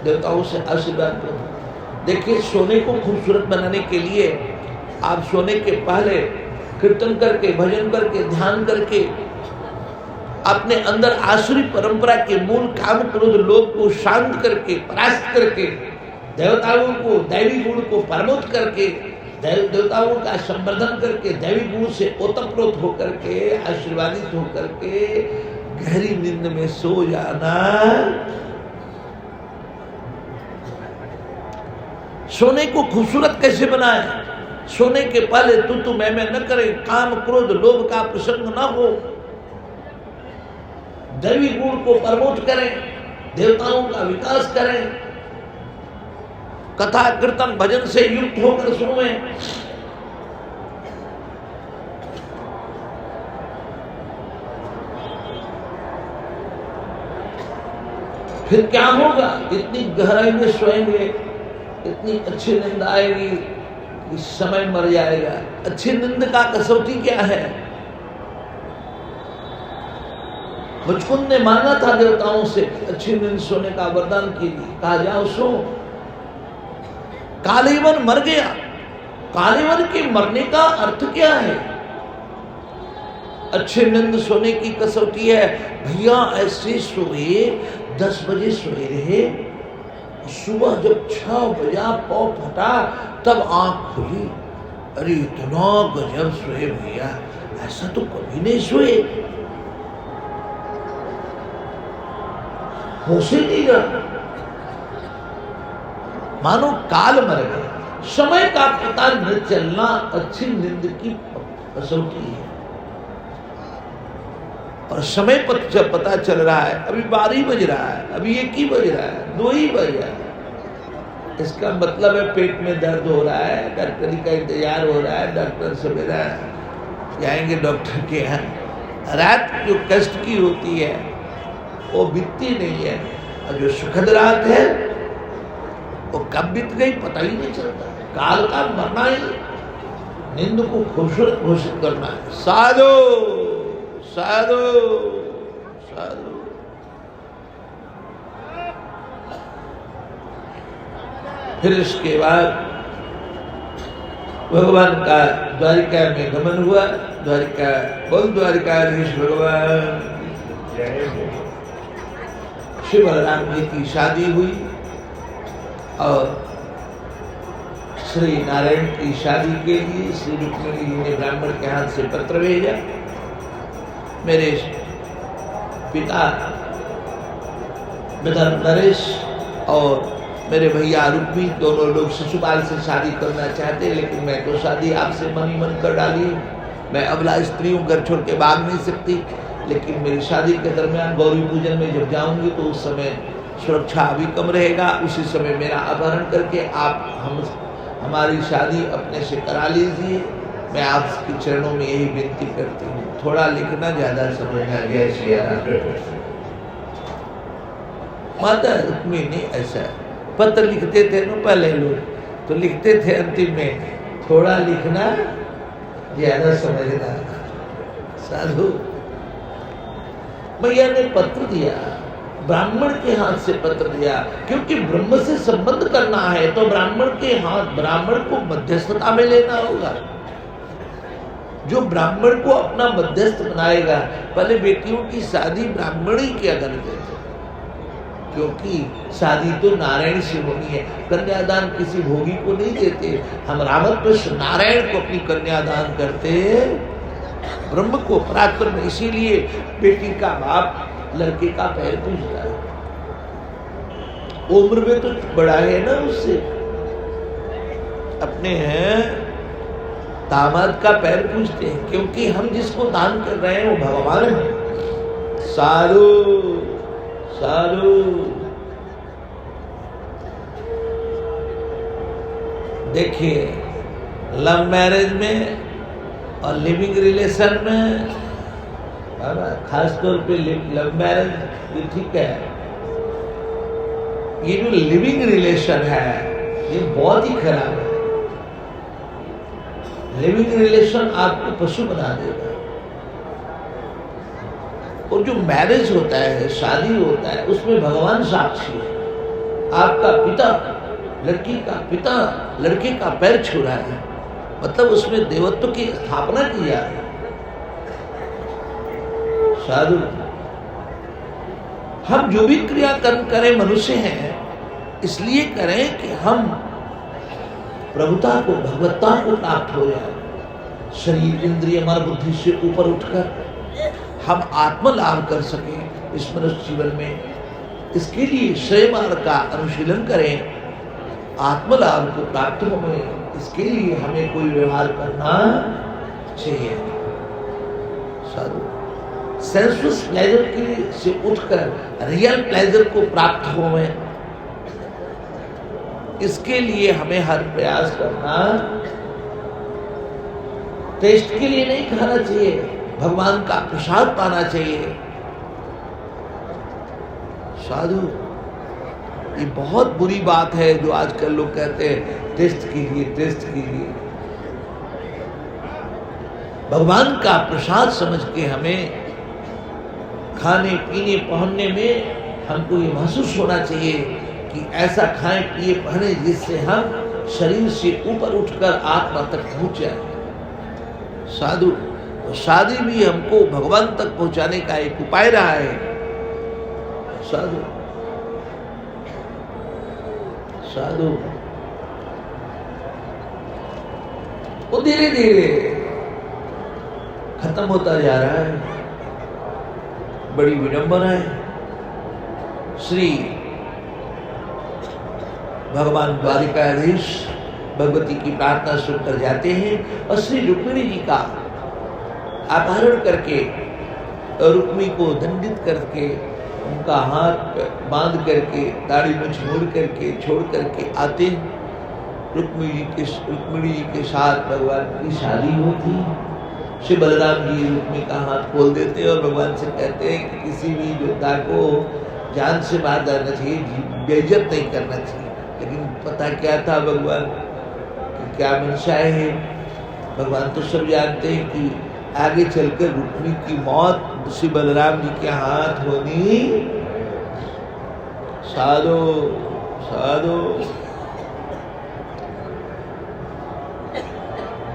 Speaker 1: देवताओं से आशीर्वाद कर। देखिए, सोने को खूबसूरत बनाने के लिए आप सोने के पहले कीर्तन करके, भजन करके, ध्यान करके, अपने अंदर आसुरी परंपरा के मूल काम क्रोध लोभ को शांत करके, परास्त करके, देवताओं को, दैवी गुण को प्रमोद करके, देवताओं का संवर्धन करके, दैवी गुण से ओतप्रोत होकर के, आशीर्वादित होकर के गहरी नींद में सो जाना। सोने को खूबसूरत कैसे बनाए? सोने के पहले तू मैं न करे, काम क्रोध लोभ का प्रसंग न हो, दैवी गुण को प्रमोट करें, देवताओं का विकास करें, कथा कीर्तन भजन से युक्त होकर सोए। फिर क्या होगा? इतनी गहराई में सोएंगे, इतनी अच्छी नींद आएगी कि समय मर जाएगा। अच्छी नींद का कसौटी क्या है? मुचकुंद ने मांगा था देवताओं से अच्छी नींद सोने का वरदान कीजिए, कहा जाओ सो। कालीवन मर गया। कालीवन के मरने का अर्थ क्या है? अच्छे नींद सोने की कसौटी है। भैया ऐसे सोए, 10 बजे सोए रहे, सुबह जब 6 बजा पौ फटा तब आंख खुली, अरे इतना गजब सोए भैया, ऐसा तो कभी नहीं सोए, होश ही नहीं रहा, मानो काल मर गया। समय का पता न चलना अच्छी नींद की कसौटी है। और समय पर पता चल रहा है, अभी 12 बज रहा है, अभी 1 ही बज रहा है, 2 ही बज रहा है, इसका मतलब है पेट में दर्द हो रहा है, डॉक्टरी का इंतजार हो रहा है, डॉक्टर सवेरा जाएंगे डॉक्टर के यहाँ। रात जो कष्ट की होती है वो बीतती नहीं है, और जो सुखद रात है वो कब बीत गई पता ही नहीं चलता। काल का मरना ही नींद को खूबसूरत घोषित करना है। साधु साधु साधु। फिर इसके बाद भगवान का द्वारिका में गमन हुआ। द्वारिका बोल द्वारिकाधीश भगवान। श्री बलराम जी की शादी हुई। और श्री नारायण की शादी के लिए श्री रुक्मिणी जी ने ब्राह्मण के हाथ से पत्र भेजा। मेरे पिता नरेश और मेरे भैया रुक्मी दोनों लोग शिशुपाल से शादी करना चाहते, लेकिन मैं तो शादी आपसे मन ही मन कर डाली। मैं अबला स्त्री हूँ, घर छोड़ के भाग नहीं सकती, लेकिन मेरी शादी के दरमियान गौरी पूजन में जब जाऊंगी तो उस समय सुरक्षा अभी कम रहेगा। उसी समय मेरा अपहरण करके आप हमारी शादी अपने से करा लीजिए। मैं आपके चरणों में यही विनती करती हूँ, थोड़ा लिखना ज्यादा समझना। जय श्री राम। माता रुक्मिणी ऐसा पत्र लिखते थे ना पहले लोग, तो लिखते थे अंतिम में थोड़ा लिखना ज्यादा समझना। साधु मैया ने पत्र दिया, ब्राह्मण के हाथ से पत्र दिया, क्योंकि ब्रह्म से संबंध करना है तो ब्राह्मण के हाथ, ब्राह्मण को मध्यस्थता में लेना होगा। जो ब्राह्मण को अपना मध्यस्थ बनाएगा, पहले बेटियों की शादी ब्राह्मण ही किया करते थे, क्योंकि शादी तो नारायण से होनी है। कन्यादान किसी भोगी को नहीं देते। हम रामकृष्ण नारायण को अपनी कन्यादान करते, ब्रह्म को पराक्रम। इसीलिए बेटी का बाप लड़के का पैर पूजता है। उम्र में तो बड़ा है ना उससे, अपने हैं दामाद का पैर पूजते हैं, क्योंकि हम जिसको दान कर रहे हैं वो भगवान है। साधु साधु देखिए, लव मैरिज में और लिविंग रिलेशन में, खास तौर पे लव मैरिज ये ठीक है, ये जो लिविंग रिलेशन है ये बहुत ही खराब है। लिविंग रिलेशन आपको पशु बना देगा। और जो मैरिज होता है, शादी होता है, उसमें भगवान साक्षी है। आपका पिता, लड़की का पिता लड़के का पैर छू रहा है, मतलब उसमें देवत्व की स्थापना की जा रही है। साधु हम जो भी क्रियाकर्म करें मनुष्य हैं, इसलिए करें कि हम प्रभुता को, भगवत्ता को प्राप्त हो जाए। शरीर इंद्रिय मन बुद्धि से ऊपर उठकर हम आत्म लाभ कर सकें इस मनुष्य जीवन में। इसके लिए श्रेय मार्ग का अनुशीलन करें, आत्म लाभ को प्राप्त हो। इसके लिए हमें कोई व्यवहार करना चाहिए। साधु सेंसुअस प्लेजर के से उठकर रियल प्लेजर को प्राप्त हो, इसके लिए हमें हर प्रयास करना। टेस्ट के लिए नहीं खाना चाहिए, भगवान का प्रसाद पाना चाहिए। साधु ये बहुत बुरी बात है जो आजकल लोग कहते हैं टेस्ट कीजिए, टेस्ट कीजिए। भगवान का प्रसाद समझ के हमें खाने पीने पहनने में हमको ये महसूस होना चाहिए कि ऐसा खाएं पिए पहने जिससे हम शरीर से ऊपर उठकर आत्मा तक पहुंच जाए। साधु तो शादी भी हमको भगवान तक पहुंचाने का एक उपाय रहा है। साधु साधु वो धीरे धीरे खत्म होता जा रहा है। बड़ी विडंबना है। श्री भगवान द्वारिकाधीश भगवती की प्रार्थना सुनकर जाते हैं और श्री रुक्मिणी जी का अपहरण करके, रुक्मी को दंडित करके, उनका हाथ बांध करके, दाढ़ी मूंछ मोड़ करके, छोड़ करके आते हैं। रुक्मिणी जी के साथ भगवान की शादी होती। श्री बलराम जी रुक्मी का हाथ खोल देते हैं और भगवान से कहते हैं कि किसी भी योद्धा को जान से मार देना चाहिए, बेइज्जत नहीं करना चाहिए। लेकिन पता क्या था भगवान कि क्या मंशा है। भगवान तो सब जानते हैं कि आगे चलकर रुक्मी की मौत श्री बलराम जी के हाथ होनी। साधो साधो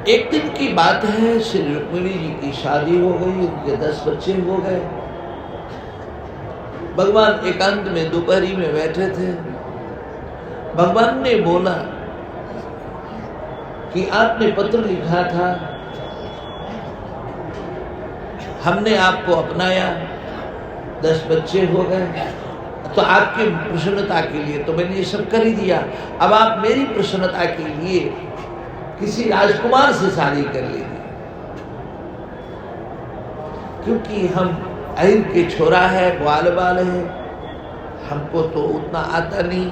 Speaker 1: एक दिन की बात है, श्री रुक्मिणी जी की शादी हो गई, उनके 10 बच्चे हो गए। भगवान एकांत में दोपहरी में बैठे थे। भगवान ने बोला कि आपने पत्र लिखा था, हमने आपको अपनाया, 10 बच्चे हो गए, तो आपकी प्रसन्नता के लिए तो मैंने ये सब कर ही दिया। अब आप मेरी प्रसन्नता के लिए किसी राजकुमार से शादी कर लीजिए, क्योंकि हम अहिर के छोरा है, ग्वाल बाल है, हमको तो उतना आता नहीं।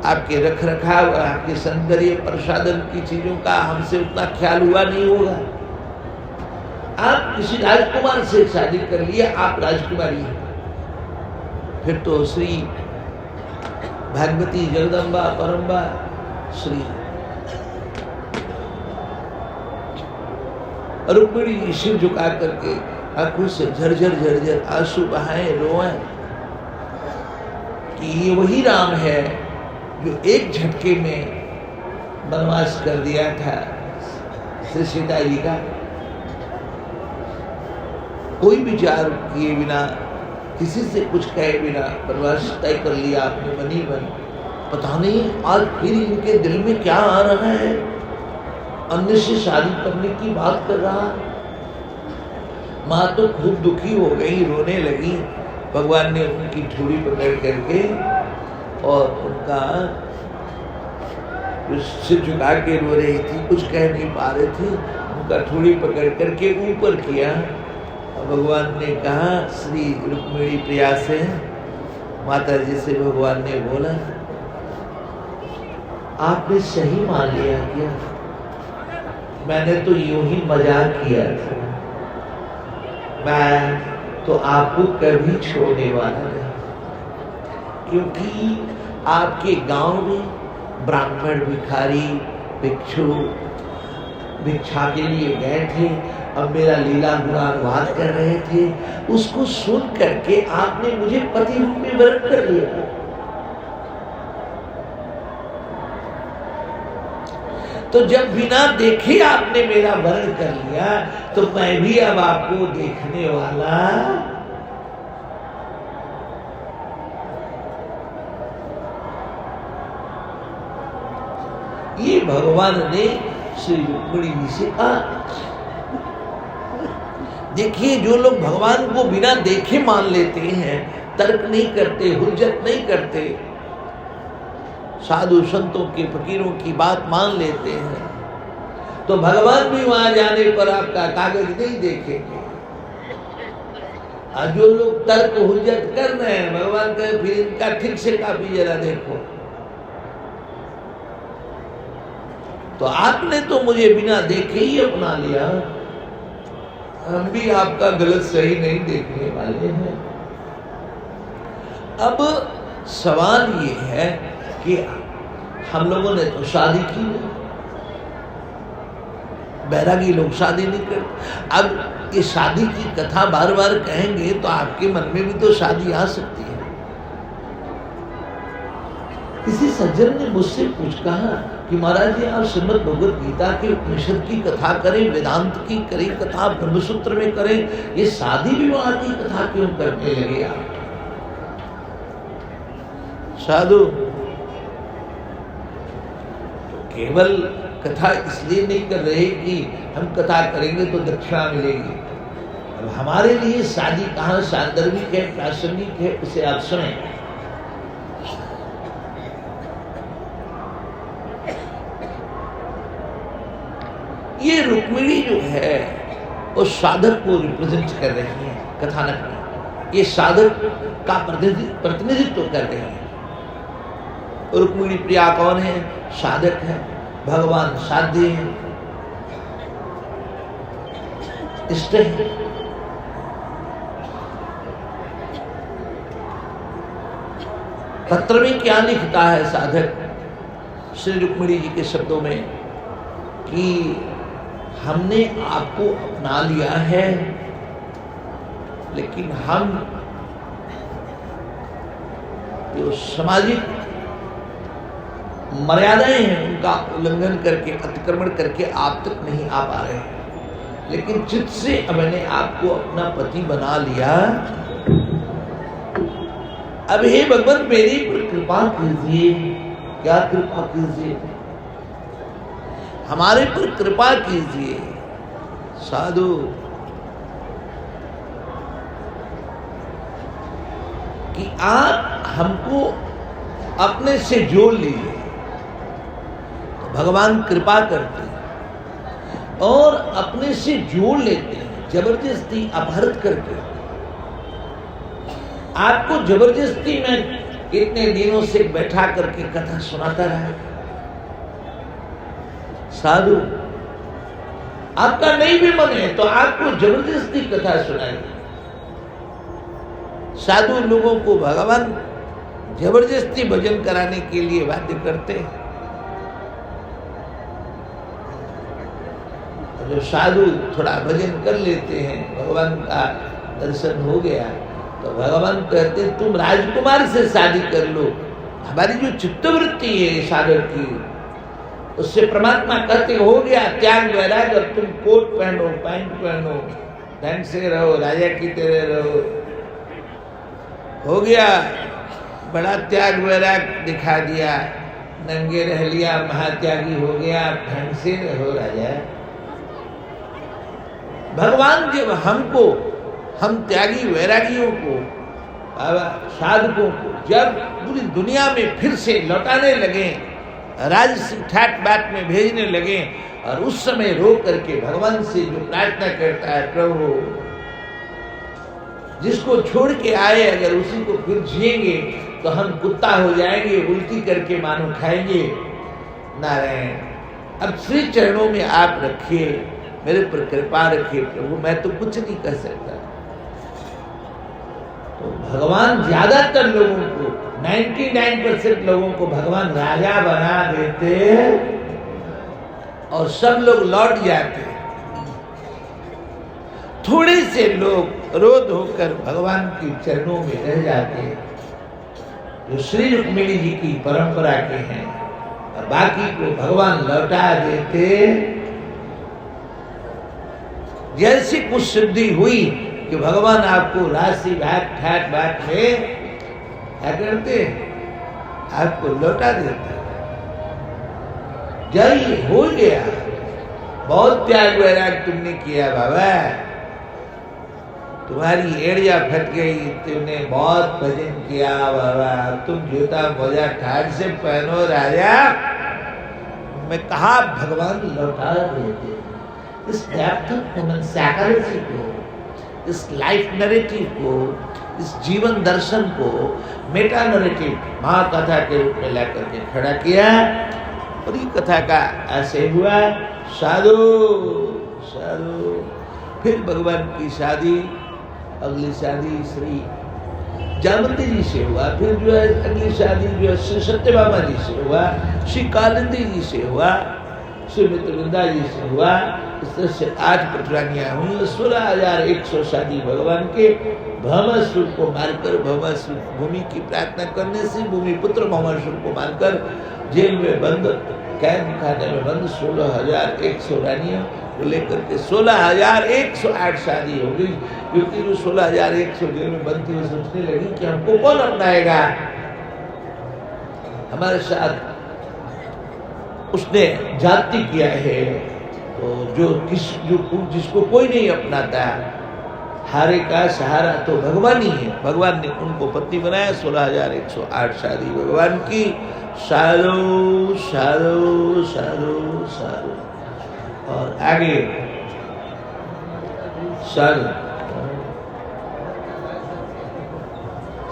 Speaker 1: आपके रख रखाव, आपके सौंदर्य प्रसाधन की चीजों का हमसे उतना ख्याल हुआ नहीं होगा। आप किसी राजकुमार से शादी कर लिए, आप राजकुमारी हैं। फिर तो श्री भगवती जगदम्बा परम्बा श्री रुक्मिणी सिर झुका करके आंखों से झरझर झरझर आंसू बहाए, रोए कि ये वही राम है जो एक झटके में वनवास कर दिया था श्री सीता जी का। कोई विचार किए बिना, किसी से कुछ कहे बिना वनवास तय कर लिया आपने मनी मन। पता नहीं आज फिर इनके दिल में क्या आ रहा है, अन्य से शादी करने की बात कर रहा। माँ तो खूब दुखी हो गई, रोने लगी। भगवान ने उनकी ठोड़ी पकड़ करके और उनका सिर झुका के रो रही थी, कुछ कह नहीं पा रहे थे, उनका ठोड़ी पकड़ करके ऊपर किया। भगवान ने कहा, श्री रुक्मिणी प्रिया से माता जी से भगवान ने बोला, आपने सही मान लिया क्या? मैंने तो यूं ही मजाक किया था, मैं तो आपको कभी छोड़ने वाला नहीं, क्योंकि आपके गांव में ब्राह्मण भिखारी भिक्षु भिक्षा के लिए गए थे, अब मेरा लीला गुणानुवाद कर रहे थे, उसको सुन करके आपने मुझे पति रूप में वरण कर लिया। तो जब बिना देखे आपने मेरा वरण कर लिया, तो मैं भी अब आपको देखने वाला ये भगवान ने श्री रुक्मिणी जी से कहा। देखिए, जो लोग भगवान को बिना देखे मान लेते हैं, तर्क नहीं करते, हुज्जत नहीं करते, साधु संतों की फकीरों की बात मान लेते हैं, तो भगवान भी वहां जाने पर आपका कागज नहीं देखेंगे। और जो लोग तर्क हुज्जत कर रहे हैं, भगवान का फिर इनका ठीक से काफी जरा देखो। तो आपने तो मुझे बिना देखे ही अपना लिया, हम भी आपका गलत सही नहीं देखने वाले हैं। अब सवाल ये है कि हम लोगों ने तो शादी की नहीं, बैरागी लोग शादी नहीं करते। अब ये शादी की कथा बार बार कहेंगे तो आपके मन में भी तो शादी आ सकती है। किसी सज्जन ने मुझसे कुछ कहा कि महाराज जी, आप श्रीमद् भगवद गीता के उपनिषद की कथा करें, वेदांत की करें कथा, ब्रह्मसूत्र में करें, ये शादी विवाह की कथा क्यों करने लगे आप? साधु केवल कथा इसलिए नहीं कर रहे कि हम कथा करेंगे तो दक्षिणा मिलेगी। अब हमारे लिए शादी कहाँ सान्दर्भिक है, प्रासंगिक है, उसे आप सुने। ये रुक्मिणी जो है वो साधक को रिप्रेजेंट कर रही है कथानक में, ये साधक का प्रतिनिधित्व कर रही है। रुक्मिणी प्रिया कौन है? साधक है, भगवान साध्य है, इष्ट है। पत्र में क्या लिखता है साधक श्री रुक्मिणी जी के शब्दों में कि हमने आपको अपना लिया है, लेकिन हम जो सामाजिक मर्यादाएं हैं उनका उल्लंघन करके, अतिक्रमण करके आप तक नहीं आ पा रहे हैं, लेकिन चित्त से मैंने आपको अपना पति बना लिया। अब हे भगवान मेरी पर कृपा कीजिए। क्या कृपा कीजिए? हमारे पर कृपा कीजिए। साधु कि आप हमको अपने से जोड़ लीजिए। तो भगवान कृपा करते हैं और अपने से जोड़ लेते हैं, जबरदस्ती अपहृत करके। आपको जबरदस्ती में कितने दिनों से बैठा करके कथा सुनाता रहा। साधु आपका नहीं भी मन है तो आपको जबरदस्ती कथा सुनाई। साधु लोगों को भगवान जबरदस्ती भजन कराने के लिए बाध्य करते हैं। जो साधु थोड़ा भजन कर लेते हैं, भगवान का दर्शन हो गया तो भगवान कहते हैं तुम राजकुमार से शादी कर लो। हमारी जो चित्तवृत्ति है साधक की, उससे परमात्मा कहते हो गया त्याग वैराग। अब तुम कोट पहनो, पैंट पहनो, ढंग से रहो, राजा की तरह रहो। हो गया, बड़ा त्याग वैराग दिखा दिया, नंगे रह लिया, महात्यागी हो गया, ढंग से रहो राजा। भगवान जब हमको, हम त्यागी वैरागियों को, साधकों को जब पूरी दुनिया में फिर से लौटाने लगे, राजसी ठाट बाट में भेजने लगे, और उस समय रो करके भगवान से जो प्रार्थना करता है, प्रभु जिसको छोड़ के आए अगर उसी को फिर जिएंगे तो हम कुत्ता हो जाएंगे, उल्टी करके मानो खाएंगे। नारायण, अब श्री चरणों में आप रखिए, मेरे पर कृपा रखिए प्रभु, मैं तो कुछ नहीं कर सकता। तो भगवान ज्यादातर लोगों को, 99% लोगों को भगवान राजा बना देते और सब लोग लौट जाते। थोड़े से लोग रोध होकर भगवान के चरणों में रह जाते हैं, जो श्री रुक्मिणी जी की परंपरा के हैं, और बाकी को भगवान लौटा देते। जैसी कुछ सिद्धि हुई कि भगवान आपको राशि भाट ठाट बाट में क्या करते, आपको लौटा देते। जय हो गया, बहुत त्याग वैराग तुमने किया बाबा, तुम्हारी एड़िया फट गई, तुमने बहुत भजन किया बाबा, तुम जूता मोजा ठाट से पहनो राजा। मैं कहा भगवान लौटा देते। इस डेप्थ ऑफ ह्यूमन साइकोलॉजी को, इस लाइफ नैरेटिव को, इस जीवन दर्शन को मेटा नैरेटिव महाकथा के रूप में लाकर के खड़ा किया, और ये कथा का ऐसे हुआ। साधु साधु फिर भगवान की शादी, अगली शादी श्री जामवंती जी से हुआ, फिर जो है अगली शादी जो है श्री सत्यभामा जी से हुआ, श्री कालिंदी जी से हुआ, श्री मित्रवृंदा जी से हुआ। इस तरह से 8 पटरानियां हुई, 16,100 शादी भगवान के। भौमासुर को मारकर, भौमासुर भूमि की प्रार्थना करने से भूमिपुत्र भौमासुर को मारकर जेल में बंद, कैद खाने में बंद 16,100 रानियों को लेकर के 16,108 शादी हो गई। क्योंकि जो 16,100 जेल में बंद थी वो सोचने लगी कि हमको कौन अपनाएगा, हमारे साथ उसने जाति किया है, तो जिसको कोई नहीं अपनाता, हारे का सहारा तो भगवान ही है। भगवान ने उनको पत्नी बनाया। 16,108 शादी भगवान की। साधु साधु साधु साधु। और आगे साधु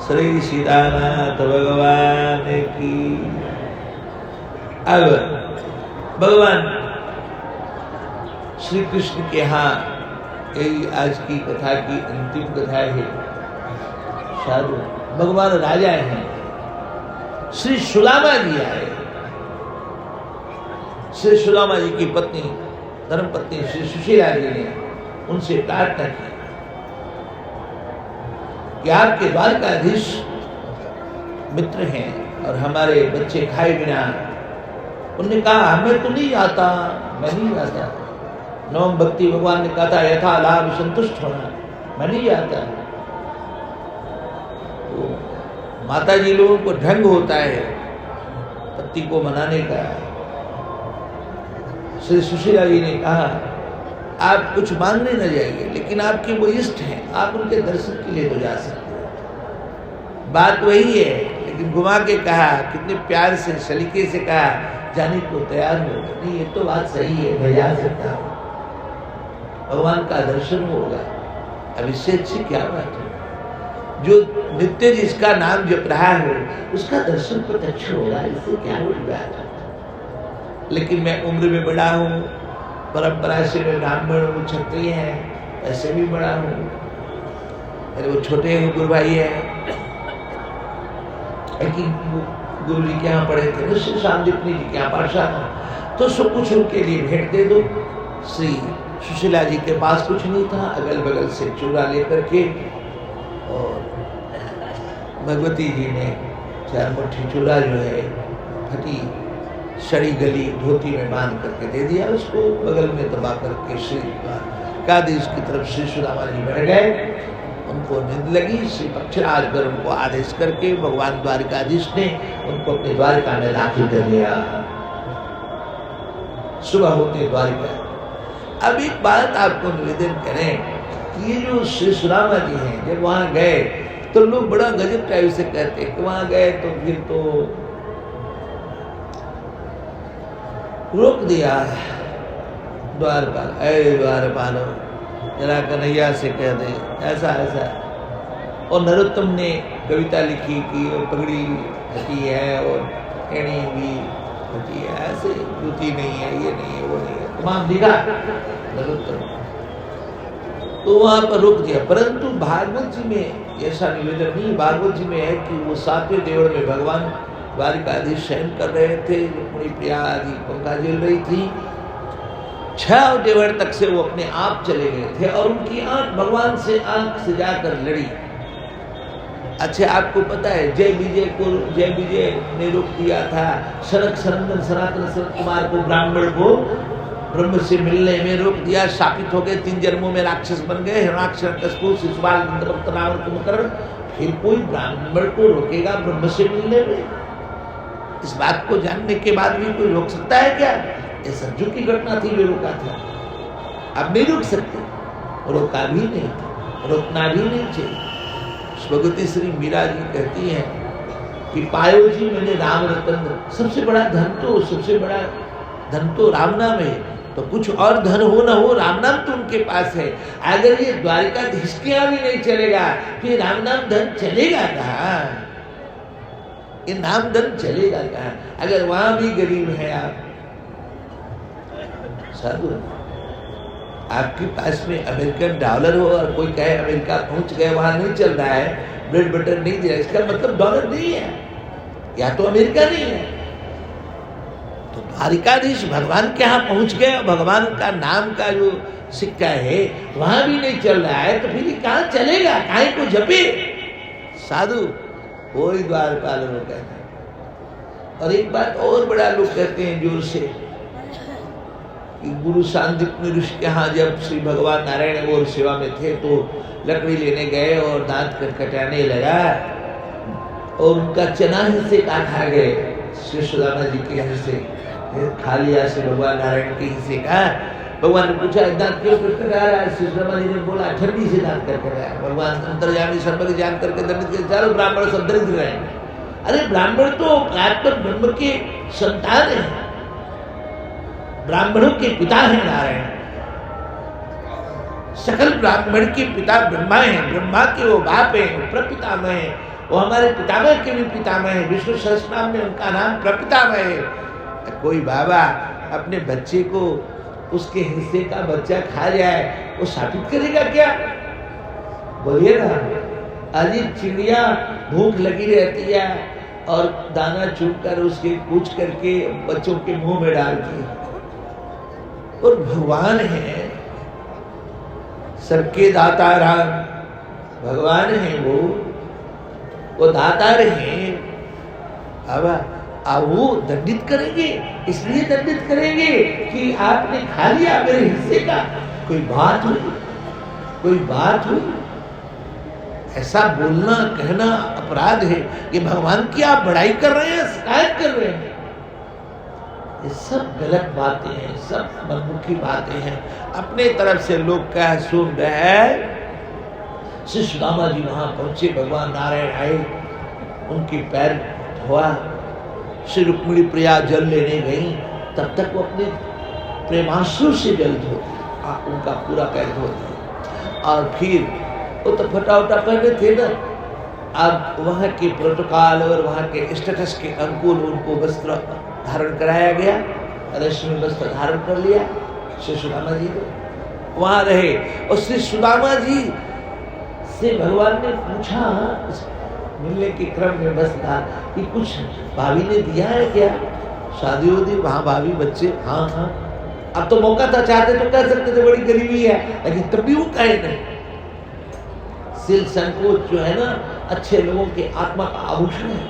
Speaker 1: श्री सीतानाथ भगवान की। अब भगवान श्री कृष्ण के यहाँ यही आज की कथा की अंतिम कथा है। साधु भगवान राजा हैं, श्री सुदामा जी आए। श्री सुदामा जी की पत्नी, धर्म पत्नी श्री सुशीला जी ने उनसे प्रार्थना की कि आपके द्वारकाधीश मित्र हैं और हमारे बच्चे खाए बिना। उन्होंने कहा हमें तो नहीं आता, मैं नहीं आता। नवम भक्ति भगवान ने कहा था यथा लाभ संतुष्ट होना, मैं नहीं आता। तो माता जी लोगों को ढंग होता है पति को मनाने का। श्री सुशीला जी ने कहा आप कुछ मांगने न जाइए, लेकिन आपके वो इष्ट हैं, आप उनके दर्शन के लिए तो जा सकते हैं। बात वही है, लेकिन घुमा के कहा, कितने प्यार से सलीके से कहा, जाने को तैयार हो। नहीं, ये तो बात सही है, मैं जा सकता हूँ, भगवान का दर्शन होगा। अब इससे अच्छी क्या बात है? जो नित्य जिसका नाम जप रहा है उसका दर्शन प्रत्यक्ष होगा, इससे क्या बड़ी बात है? लेकिन मैं उम्र में बड़ा हूँ, परंपरा से मैं ब्राह्मण हूँ, क्षत्रिय हैं, ऐसे भी बड़ा हूँ, मेरे वो छोटे गुरु भाई है, गुरु जी के यहाँ पढ़े थे, श्री शांतिपुनी जी के यहाँ पाठशाला, तो सब कुछ उनके लिए भेंट दे दो। श्री सुशीला जी के पास कुछ नहीं था, अगल बगल से चूड़ा लेकर के, और भगवती जी ने 4 मुट्ठी चूड़ा जो है फटी सड़ी गली धोती में बांध करके दे दिया उसको, बगल में दबा करके श्री द्वारकाधीश की तरफ श्री सुदामा जी बढ़ गए। उनको नींद लगी, श्री पक्षराज पर उनको आदेश करके भगवान द्वारकाधीश ने उनको अपने द्वारका में दाखिल कर लिया। सुबह होते द्वारका। अब एक बात आपको निवेदन करें, ये जो श्री सुदामा जी हैं, जब वहां गए तो लोग बड़ा गजब टाइप से कहते हैं कि वहां गए तो फिर तो रोक दिया द्वारपाल, ऐ द्वारपालो जरा कन्हैया से कह दे ऐसा ऐसा। और नरोत्तम ने कविता लिखी कि पगड़ी हटी है और एड़ी भी हटी है, ऐसे जूती नहीं है, ये नहीं है, वो नहीं है, तमाम लिखा नरोत्तम। तो वहां पर रुक दिया। परंतु भागवत जी में ऐसा निवेदन नहीं, भागवत जी में है कि वो 7वें देवड़ में भगवान द्वारकाधीश शयन कर रहे थे, रुक्मिणी प्रिया आदि पंखा झेल रही थी। 6 देवड़ तक से वो अपने आप चले गए थे और उनकी आंख भगवान से आंख से जाकर लड़ी। अच्छा, आपको पता है जय विजय ने रोक दिया था सनक सनंदन सनातन सनत कुमार को, ब्राह्मण को ब्रह्म से मिलने में रोक दिया, शापित हो गए, 3 जन्मों में राक्षस बन गए, हिरण्याक्ष शिशुपाल रावण कुंभकर्ण। फिर कोई ब्राह्मण को रोकेगा ब्रह्म से मिलने में? इस बात को जानने के बाद भी कोई रोक सकता है क्या? ये संजू की घटना थी, वे रोका था, अब नहीं रोक सकते, रोका भी नहीं, रोकना भी नहीं चाहिए। भगवती श्री मीरा जी कहती हैं कि पायो जी मैंने राम रतन, सबसे बड़ा धन तो राम नाम है, तो कुछ और धन हो ना हो राम नाम तो उनके पास है। अगर ये द्वारकाधीश के यहाँ भी नहीं चलेगा तो ये राम नाम धन चलेगा कहाँ? ये नाम धन चलेगा कहाँ? अगर वहां भी गरीब है आप साधु, आपके पास में अमेरिकन डॉलर हो और कोई कहे अमेरिका पहुंच गए, वहां नहीं चल रहा है, ब्रेड बटर नहीं दे रहा, इसका मतलब डॉलर नहीं है, या तो अमेरिका नहीं है। तो द्वारिकाधीश भगवान के यहाँ पहुंच गए, भगवान का नाम का जो सिक्का है वहां भी नहीं चल रहा है, तो फिर कहाँ चलेगा? काहे को जपे साधु? कोई द्वारपाल लोग कहते हैं। और एक बात और बड़ा लोग कहते हैं जोर से कि गुरु शांतिपुनी ऋषि के यहाँ जब श्री भगवान नारायण और सेवा में थे तो लकड़ी लेने गए और दांत कटकटाने लगा और उनका चना हिस्से खा गए। श्री सुदामा जी के हिस्से खा लिया श्री भगवान नारायण के हिस्से का। भगवान ने पूछा दांत क्यों कटकटा रहा है? श्री सुदामा जी ने बोला ठंडी से दांत कटकटा। भगवान अंतर्यामी सर्वज्ञ जान करके दंडित के चारों ब्राह्मण सब दरिद्र रहेंगे। अरे ब्राह्मण तो आत्म ब्रह्म के संतान है, ब्राह्मणों के पिता है नारायण, सकल ब्राह्मण के पिता ब्रह्मा है, ब्रह्मा के वो बाप है, प्रपितामह है, वो हमारे पितामह के भी पितामह है, विष्णु सहस्रनाम में उनका नाम प्रपितामह है। कोई बाबा अपने बच्चे को उसके हिस्से का बच्चा खा जाए, वो साबित करेगा क्या? बोलिए ना। अजीब चिड़िया भूख लगी रहती है और दाना चुन कर उसके कूच करके बच्चों के मुंह में डालती है। और भगवान है सबके दाता राम, भगवान है वो दातार है। अब वो दंडित करेंगे, इसलिए दंडित करेंगे कि आपने खा लिया मेरे हिस्से का। कोई बात हुई? ऐसा बोलना कहना अपराध है कि भगवान की आप बड़ाई कर रहे हैं, शिकायत कर रहे हैं। ये सब गलत बातें हैं, सब मनमुखी बातें हैं। अपने तरफ से लोग क्या सुन रहे हैं। श्री सुदामा जी वहां पहुंचे, भगवान नारायण आए, उनके पैर धोआ। श्री रुक्मिणी प्रिया जल लेने गई, तब तक वो अपने प्रेमांशु से जल धोती, उनका पूरा पैर धोती। और फिर वो तो फटा उटा पहने थे ना, अब वहाँ के प्रोटोकॉल और वहाँ के स्टेटस के अनुकूल उनको वस्त्र धारण कराया गया, रेशमी वस्त्र धारण कर लिया। श्री सुदामा जी ने वहाँ रहे और श्री सुदामा जी से भगवान ने पूछा मिलने के क्रम में बस था कि कुछ भाभी ने दिया है क्या, शादी होती वहाँ भाभी बच्चे, हाँ हाँ। अब तो मौका था, चाहते तो कह सकते थे बड़ी गरीबी है, लेकिन तब भी वो कहे नहीं। सिल संकोच जो है ना, अच्छे लोगों के आत्मा का आभूषण है।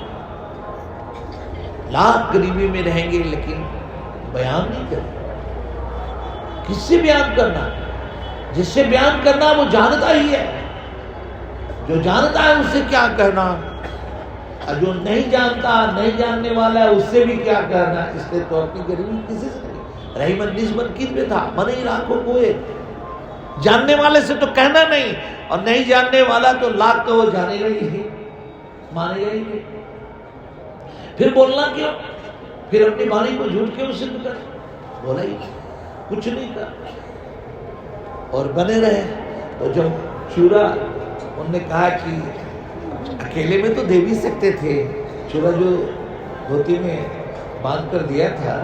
Speaker 1: लाख गरीबी में रहेंगे लेकिन बयान नहीं करेंगे। किससे बयान करना? जिससे बयान करना वो जानता ही है, जो जानता है उससे क्या कहना, और जो नहीं जानता, नहीं जानने वाला है उससे भी क्या कहना। इसलिए तो अपनी गरीबी किसी से नहीं, रही मन निस्बत किस में था, मन ही लाखों कोई। जानने वाले से तो कहना नहीं, और नहीं जानने वाला तो लाख तो वो जानेगा ही नहीं, मानेगा ही नहीं। फिर बोलना क्यों? फिर अपनी वाणी को झूठ क्यों सिद्ध कर? बोला ही कुछ नहीं कर और बने रहे। तो जब चूरा उन्होंने कहा कि अकेले में तो दे भी सकते थे, चूरा जो धोती में बांध कर दिया था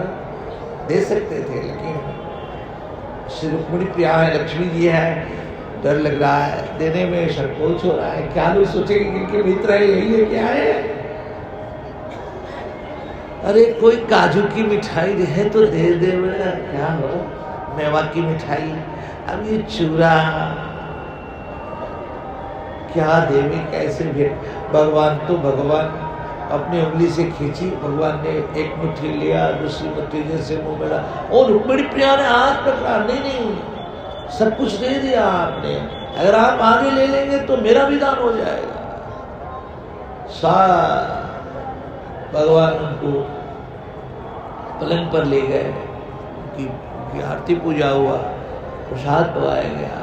Speaker 1: दे सकते थे, लेकिन श्री रुक्मिणी प्रिया है, लक्ष्मी जी है, डर लग रहा है, देने में संकोच हो रहा है। क्या लोग सोचेंगे कि इनके मित्र है, यही लेके आए हैं। अरे कोई काजू की मिठाई है तो दे दे, क्या हो, मेवा की मिठाई। अब ये चूरा क्या देवे, कैसे भेंट। भगवान तो भगवान अपनी उंगली से खींची, भगवान ने एक मुट्ठी लिया, दूसरी मुट्ठी जैसे मुंह में डाला, और रुक्मिणी प्रिया ने हाथ पकड़ा, नहीं सब कुछ दे दिया आपने, अगर आप आगे ले लेंगे तो मेरा भी दान हो जाएगा। भगवान उनको पलंग पर ले गए, उनकी आरती पूजा हुआ, प्रसाद पवाया गया,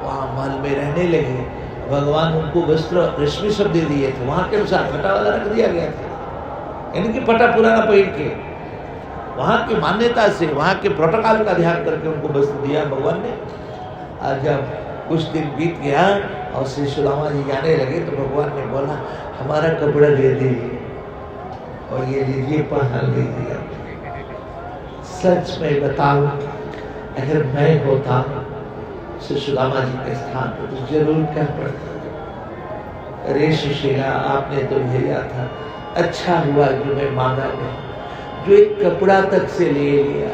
Speaker 1: वहाँ महल में रहने लगे। भगवान उनको वस्त्र रेशमी सब दे दिए थे, वहाँ के अनुसार फटा वाला रख दिया गया था, यानी कि फटा पुराना पहन के, वहाँ की मान्यता से, वहाँ के प्रोटोकॉल का ध्यान करके उनको वस्त्र दिया भगवान ने। आज जब कुछ दिन बीत गया और श्री सुदामा जी जाने लगे तो भगवान ने बोला हमारा कपड़ा दे दीजिए और ये लीजिए पहन लीजिए। सच में बताओ, अगर मैं होता श्री सुदामा जी के स्थान पर तो जरूर क्या पड़ता, अरे सुशीला आपने तो भेजा था, अच्छा हुआ जो मैं मांगा नहीं, जो एक कपड़ा तक से ले लिया।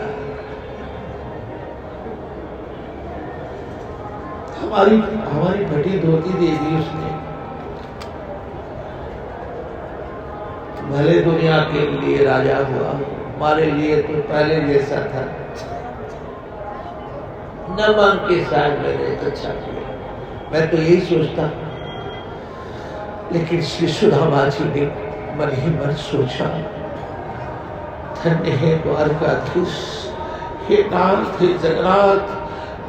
Speaker 1: हमारी फटी धोती दे दी उसने, भले दुनिया के लिए राजा हुआ, हमारे लिए तो पहले जैसा था, न मांग के साथ मैंने अच्छा किया। मैं तो यही सोचता, लेकिन श्री सुदामा जी ने मन ही मन सोचा, धन्य है द्वारकाधीश, हे नाथ, हे जगन्नाथ,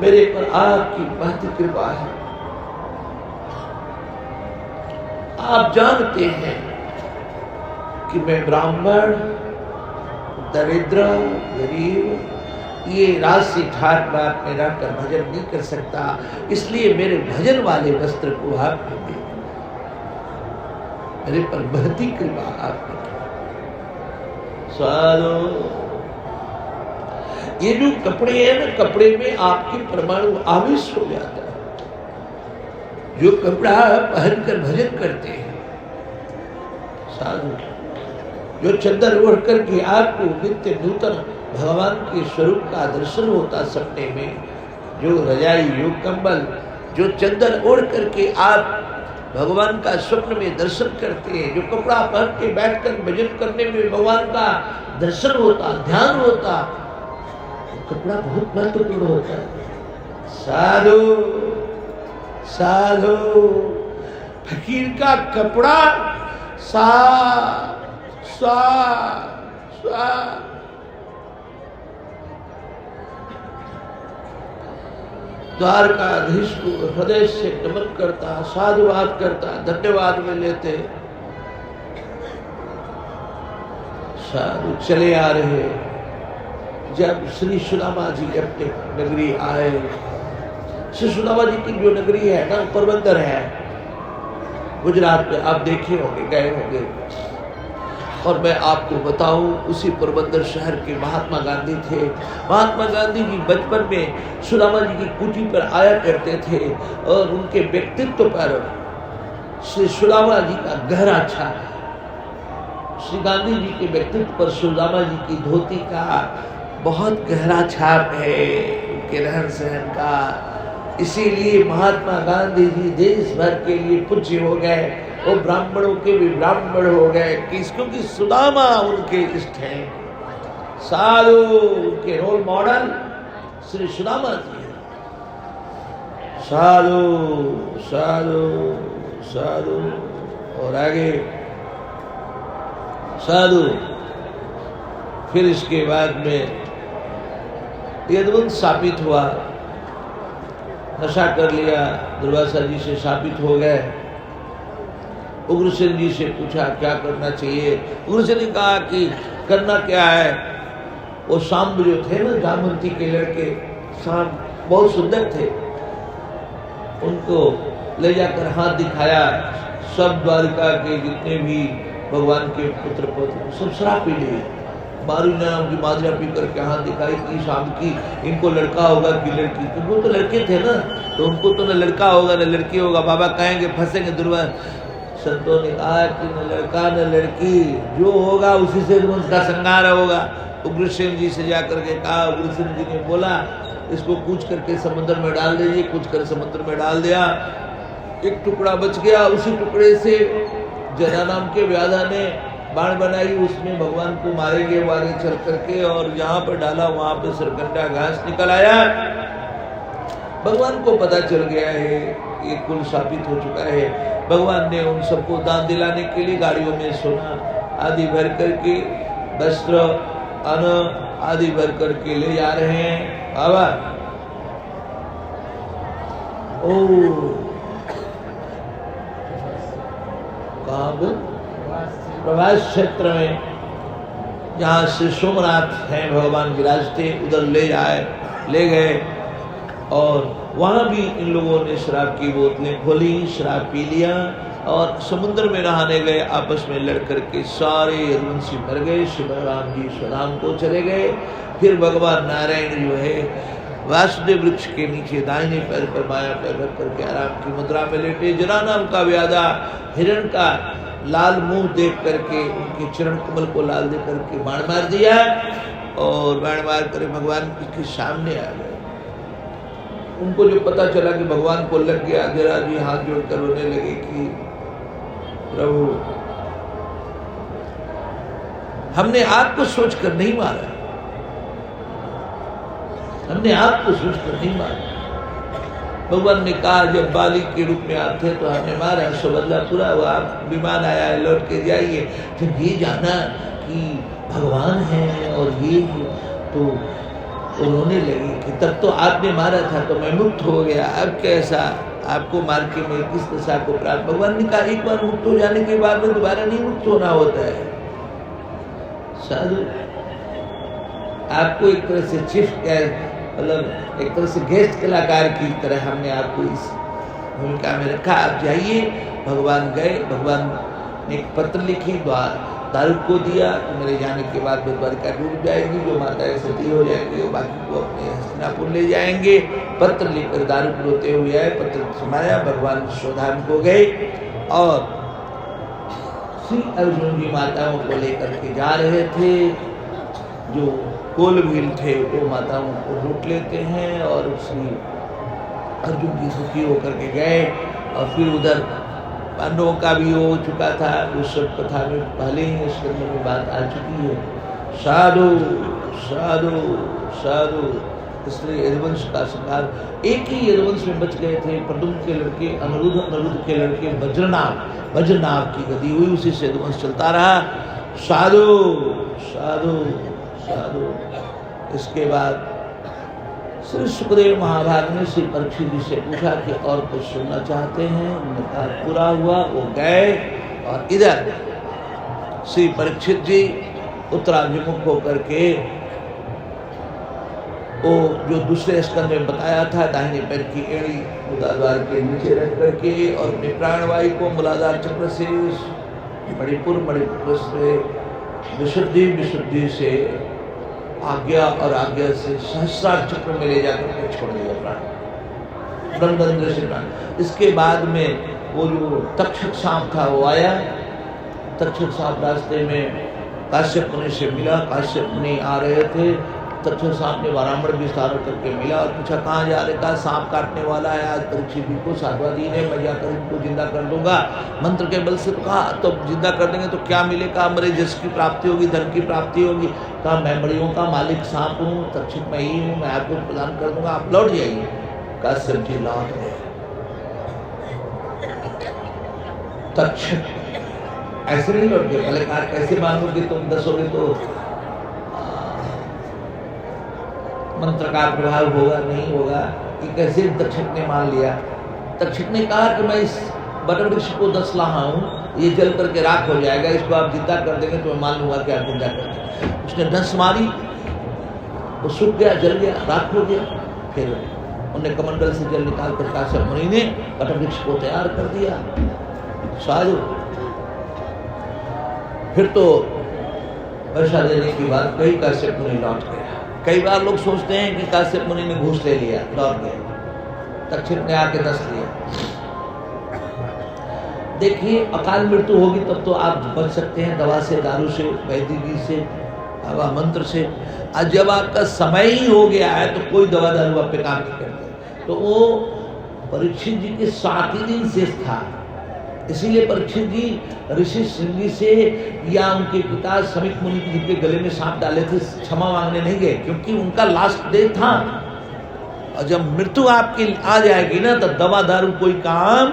Speaker 1: मेरे पर आपकी महती कृपा है। आप जानते हैं कि मैं ब्राह्मण, दरिद्र, गरीब, ये राशि ठाट बात में रहकर भजन नहीं कर सकता, इसलिए मेरे भजन वाले वस्त्र को आपने दे दिया, मेरे पर महती कृपा आपने की। साधु, ये जो कपड़े हैं ना, कपड़े में आपके परमाणु आवेश हो जाता है। जो कपड़ा पहनकर भजन करते हैं साधु, जो चद्दर ओढ़ करके आपको नित्य नूतन भगवान के स्वरूप का दर्शन होता सपने में, जो रजाई, जो कंबल, जो चद्दर ओढ़ करके आप भगवान का स्वप्न में दर्शन करते हैं, जो कपड़ा पहन के बैठकर भजन करने में भगवान का दर्शन होता, ध्यान होता, कपड़ा बहुत महत्वपूर्ण होता है। साधु साधु, फकीर का कपड़ा सा सा सा द्वारकाधीश को हृदय से नमन करता, साधुवाद करता, धन्यवाद में लेते। साधु चले आ रहे। जब श्री सुदामा जी अपने नगरी आए, श्री सुदामा जी की जो नगरी है ना, पोरबंदर है, गुजरात में, आप देखे होंगे, गए होंगे। और मैं आपको बताऊं, उसी पोरबंदर शहर के महात्मा गांधी थे। महात्मा गांधी जी बचपन में सुदामा जी की कुटी पर आया करते थे और उनके व्यक्तित्व पर श्री सुदामा जी का गहरा छाप है। श्री गांधी जी के व्यक्तित्व पर सुदामा जी की धोती का बहुत गहरा छाप है, उनके रहन सहन का। इसीलिए महात्मा गांधी जी देश भर के लिए पूज्य हो गए, और ब्राह्मणों के भी ब्राह्मण हो गए, क्योंकि सुदामा उनके इष्ट हैं। साधु उनके रोल मॉडल श्री सुदामा जी हैं। साधु साधु साधु और आगे साधु। फिर इसके बाद में यदुवंश शापित हुआ, नशा कर लिया, दुर्वासा जी से शापित हो गए। उग्रसेन जी से पूछा क्या करना चाहिए। उग्रसेन ने कहा कि करना क्या है। वो शाम जो थे ना, जामवंती के लड़के, शाम बहुत सुंदर थे, उनको ले जाकर हाथ दिखाया। सब द्वारिका के जितने भी भगवान के पुत्र पुत्र सब शराब पी लिए। मारू नाम की माजरा पी करके हाथ दिखाई कि शाम की इनको लड़का होगा कि लड़की, क्योंकि वो तो लड़के थे ना, तो उनको तो न लड़का होगा न लड़की होगा। बाबा कहेंगे फंसेंगे। संतों ने कहा कि न लड़का न लड़की, जो होगा उसी से उसका संहार होगा। उग्रसेन जी से जाकर के कहा। उग्रसेन जी ने बोला इसको कूच करके समुद्र में डाल दीजिए। कूच कर समुद्र में डाल दिया। एक टुकड़ा बच गया। उसी टुकड़े से जना नाम के व्याधा ने बाण बनाई, उसमें भगवान को मारेंगे वो आगे चल करके, और जहां पर डाला वहां पर सरकंडा घास निकल आया। भगवान को पता चल गया है ये कुल शापित हो चुका है। भगवान ने उन सबको दान दिलाने के लिए गाड़ियों में सोना आदि भर करके, वस्त्र अन्न आदि भर करके ले जा रहे हैं। बाबा प्रभास क्षेत्र में जहाँ श्री सोमनाथ हैं भगवान विराजते, उधर ले गए। और वहाँ भी इन लोगों ने शराब की बोतलें खोली, शराब पी लिया और समुद्र में नहाने गए। आपस में लड़ करके सारे यदुवंशी मर गए। श्री बलराम जी स्वधाम को चले गए। फिर भगवान नारायण जो है वासुदेव वृक्ष के नीचे दाहिने पैर पर बायां पैर रख करके आराम की मुद्रा में लेटे। जना नाम का व्याधा हिरण का लाल मुंह देख करके उनके चरण कमल को लाल दे करके बाण मार दिया, और बाण मार कर भगवान के सामने आ गए। उनको जो पता चला कि भगवान को लग गया, जरा जी हाथ जोड़कर रोने लगे कि प्रभु हमने आपको सोचकर नहीं मारा, हमने आपको सोचकर नहीं मारा। भगवान ने कहा जब बाली के रूप में आप थे तो हमने मारा, सो बदला पूरा हुआ, आप विमान आया है, लौट के जाइए। जब ये जाना कि भगवान है और ये तो उन्होंने लगी कि तब तो आपने मारा था तो मैं मुक्त हो गया, अब कैसा आपको मार के मैं किस दशा को प्राप्त। भगवान ने कहा एक बार मुक्त हो जाने के बाद में दोबारा नहीं मुक्त होना होता है। साधु आपको एक तरह से चीफ मतलब एक तरह से गेस्ट कलाकार की तरह हमने आपको इस भूमिका में रखा, आप जाइए। भगवान गए, भगवान ने एक पत्र लिखी दारुक को दिया कि मेरे जाने के बाद द्वारिका डूब जाएगी, जो माताएं सती हो जाएंगी वो बाकी को अपने हस्तिनापुर ले जाएंगे। पत्र लिखकर दारुक रोते हुए आए, पत्र सुनाया, भगवान स्वधाम को गए और श्री अर्जुन जी माताओं को लेकर के जा रहे थे। जो कोलभील थे वो माताओं को लूट लेते हैं और श्री अर्जुन जी सुखी होकर के गए। और फिर उधर पांडवों का भी हो चुका था, उस सब कथा में पहले ही स्कंद में बात आ चुकी है। साधु साधु साधु इसलिए यदुवंश का संहार, एक ही यदुवंश में बच गए थे प्रद्युम्न के लड़के अनिरुद्ध, अनिरुद्ध के लड़के वज्रनाभ की गति हुई, उसी से यदुवंश चलता रहा। साधु साधु साधु। इसके बाद श्री सुखदेव महाराज ने श्री परीक्षित जी से पूछा कि और कुछ सुनना चाहते हैं? उन्होंने कहा पूरा हुआ। वो गए और इधर श्री परीक्षित जी उत्तराभिमुख होकर के वो जो दूसरे स्कंद में बताया था, दाहिने पैर की एड़ी मूलाधार के नीचे रख करके और अपनी प्राणवायु को मूलाधार चक्र से मणिपुर से विशुद्धि से आज्ञा और आज्ञा से सहस्रार चक्र में ले जाकर के छोड़ दिया प्राण, ब्रह्मरंध्र से प्राण। इसके बाद में वो जो तक्षक सांप था वो आया। तक्षक सांप रास्ते में काश्यप मुनि से मिला। काश्यप मुनि आ रहे थे। तक्षक सांप ने वारामण विस्तार करके मिला और पूछा कहाँ जा रहे? कहा सांप काटने वाला है आज परीक्षित जी को, साधवा दी ने, मैं जाकर इनको जिंदा कर दूंगा मंत्र के बल से। कहा तो जिंदा कर देंगे तो क्या मिलेगा? मेरे यश की प्राप्ति होगी, धन की प्राप्ति होगी। कहा मैं मड़ियों का मालिक सांप हूँ, तक्षक मैं ही हूँ, मैं आपको प्रदान कर दूंगा, आप लौट जाइए। काश्यप जी लौट गए। तक्षक ऐसे नहीं लौट गए। पहले कहा कैसे मानोगे तुम, दसोगे तो मंत्र का प्रभाव होगा, नहीं होगा। कि कैसे तक्षक ने मान लिया? तक्षक ने कहा कि मैं इस वटवृक्ष को 10 लाहा हूँ, ये जल करके राख हो जाएगा, इसको आप जिंदा कर देंगे तो मैं मान लूंगा कि आप जिंदा कर देंगे। उसने डंस मारी, वो सूख गया, जल गया, राख हो गया। फिर उन्हें कमंडल से जल निकाल कर काश्यप मुनि ने वटवृक्ष को तैयार कर दिया। साधु फिर तो वर्षा देने की बात कही, काश्यप मुनि लौट गया। कई बार लोग सोचते हैं कि काश्यप मुनि ने घूस ले लिया, लौट गए, तक्षक ने आके दस लिया। देखिए अकाल मृत्यु होगी तब तो आप बच सकते हैं दवा से, दारू से, वैद्य से, हवा मंत्र से। आज जब आपका समय ही हो गया है तो कोई दवा दारू आप पे काम नहीं करते। तो वो परीक्षित जी के 7 ही दिन शेष था, इसीलिए परीक्षित जी ऋषि श्रृंगी से या उनके पिता समीक मुनि जी के गले में सांप डाले थे, क्षमा मांगने नहीं गए, क्योंकि उनका लास्ट डे था। और जब मृत्यु आपकी आ जाएगी ना तो दवा दारू कोई काम,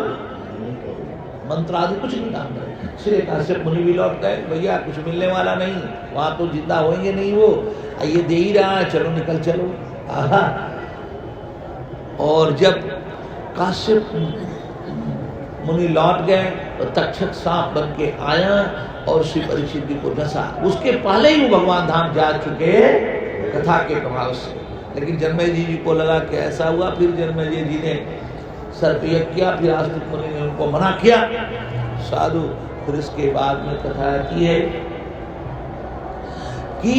Speaker 1: मंत्र आदि कुछ नहीं काम करेगा। इसलिए काश्यप मुनि भी लौट गए, भैया कुछ मिलने वाला नहीं, वहां तो जिंदा होंगे नहीं, वो ये दे ही रहा है, चलो निकल चलो। और जब काश्यप मुनि लौट गए तो तक्षक सांप बन के आया और श्री परीक्षित जी को डसा। उसके पहले ही वो भगवान धाम जा चुके कथा के प्रभाव से। लेकिन जन्मेजय जी को लगा कि ऐसा हुआ, फिर जन्मेजय जी ने सर्पयज्ञ किया, फिर आस्तिक मुनि ने उनको मना किया। साधु फिर इसके बाद में कथा आती है कि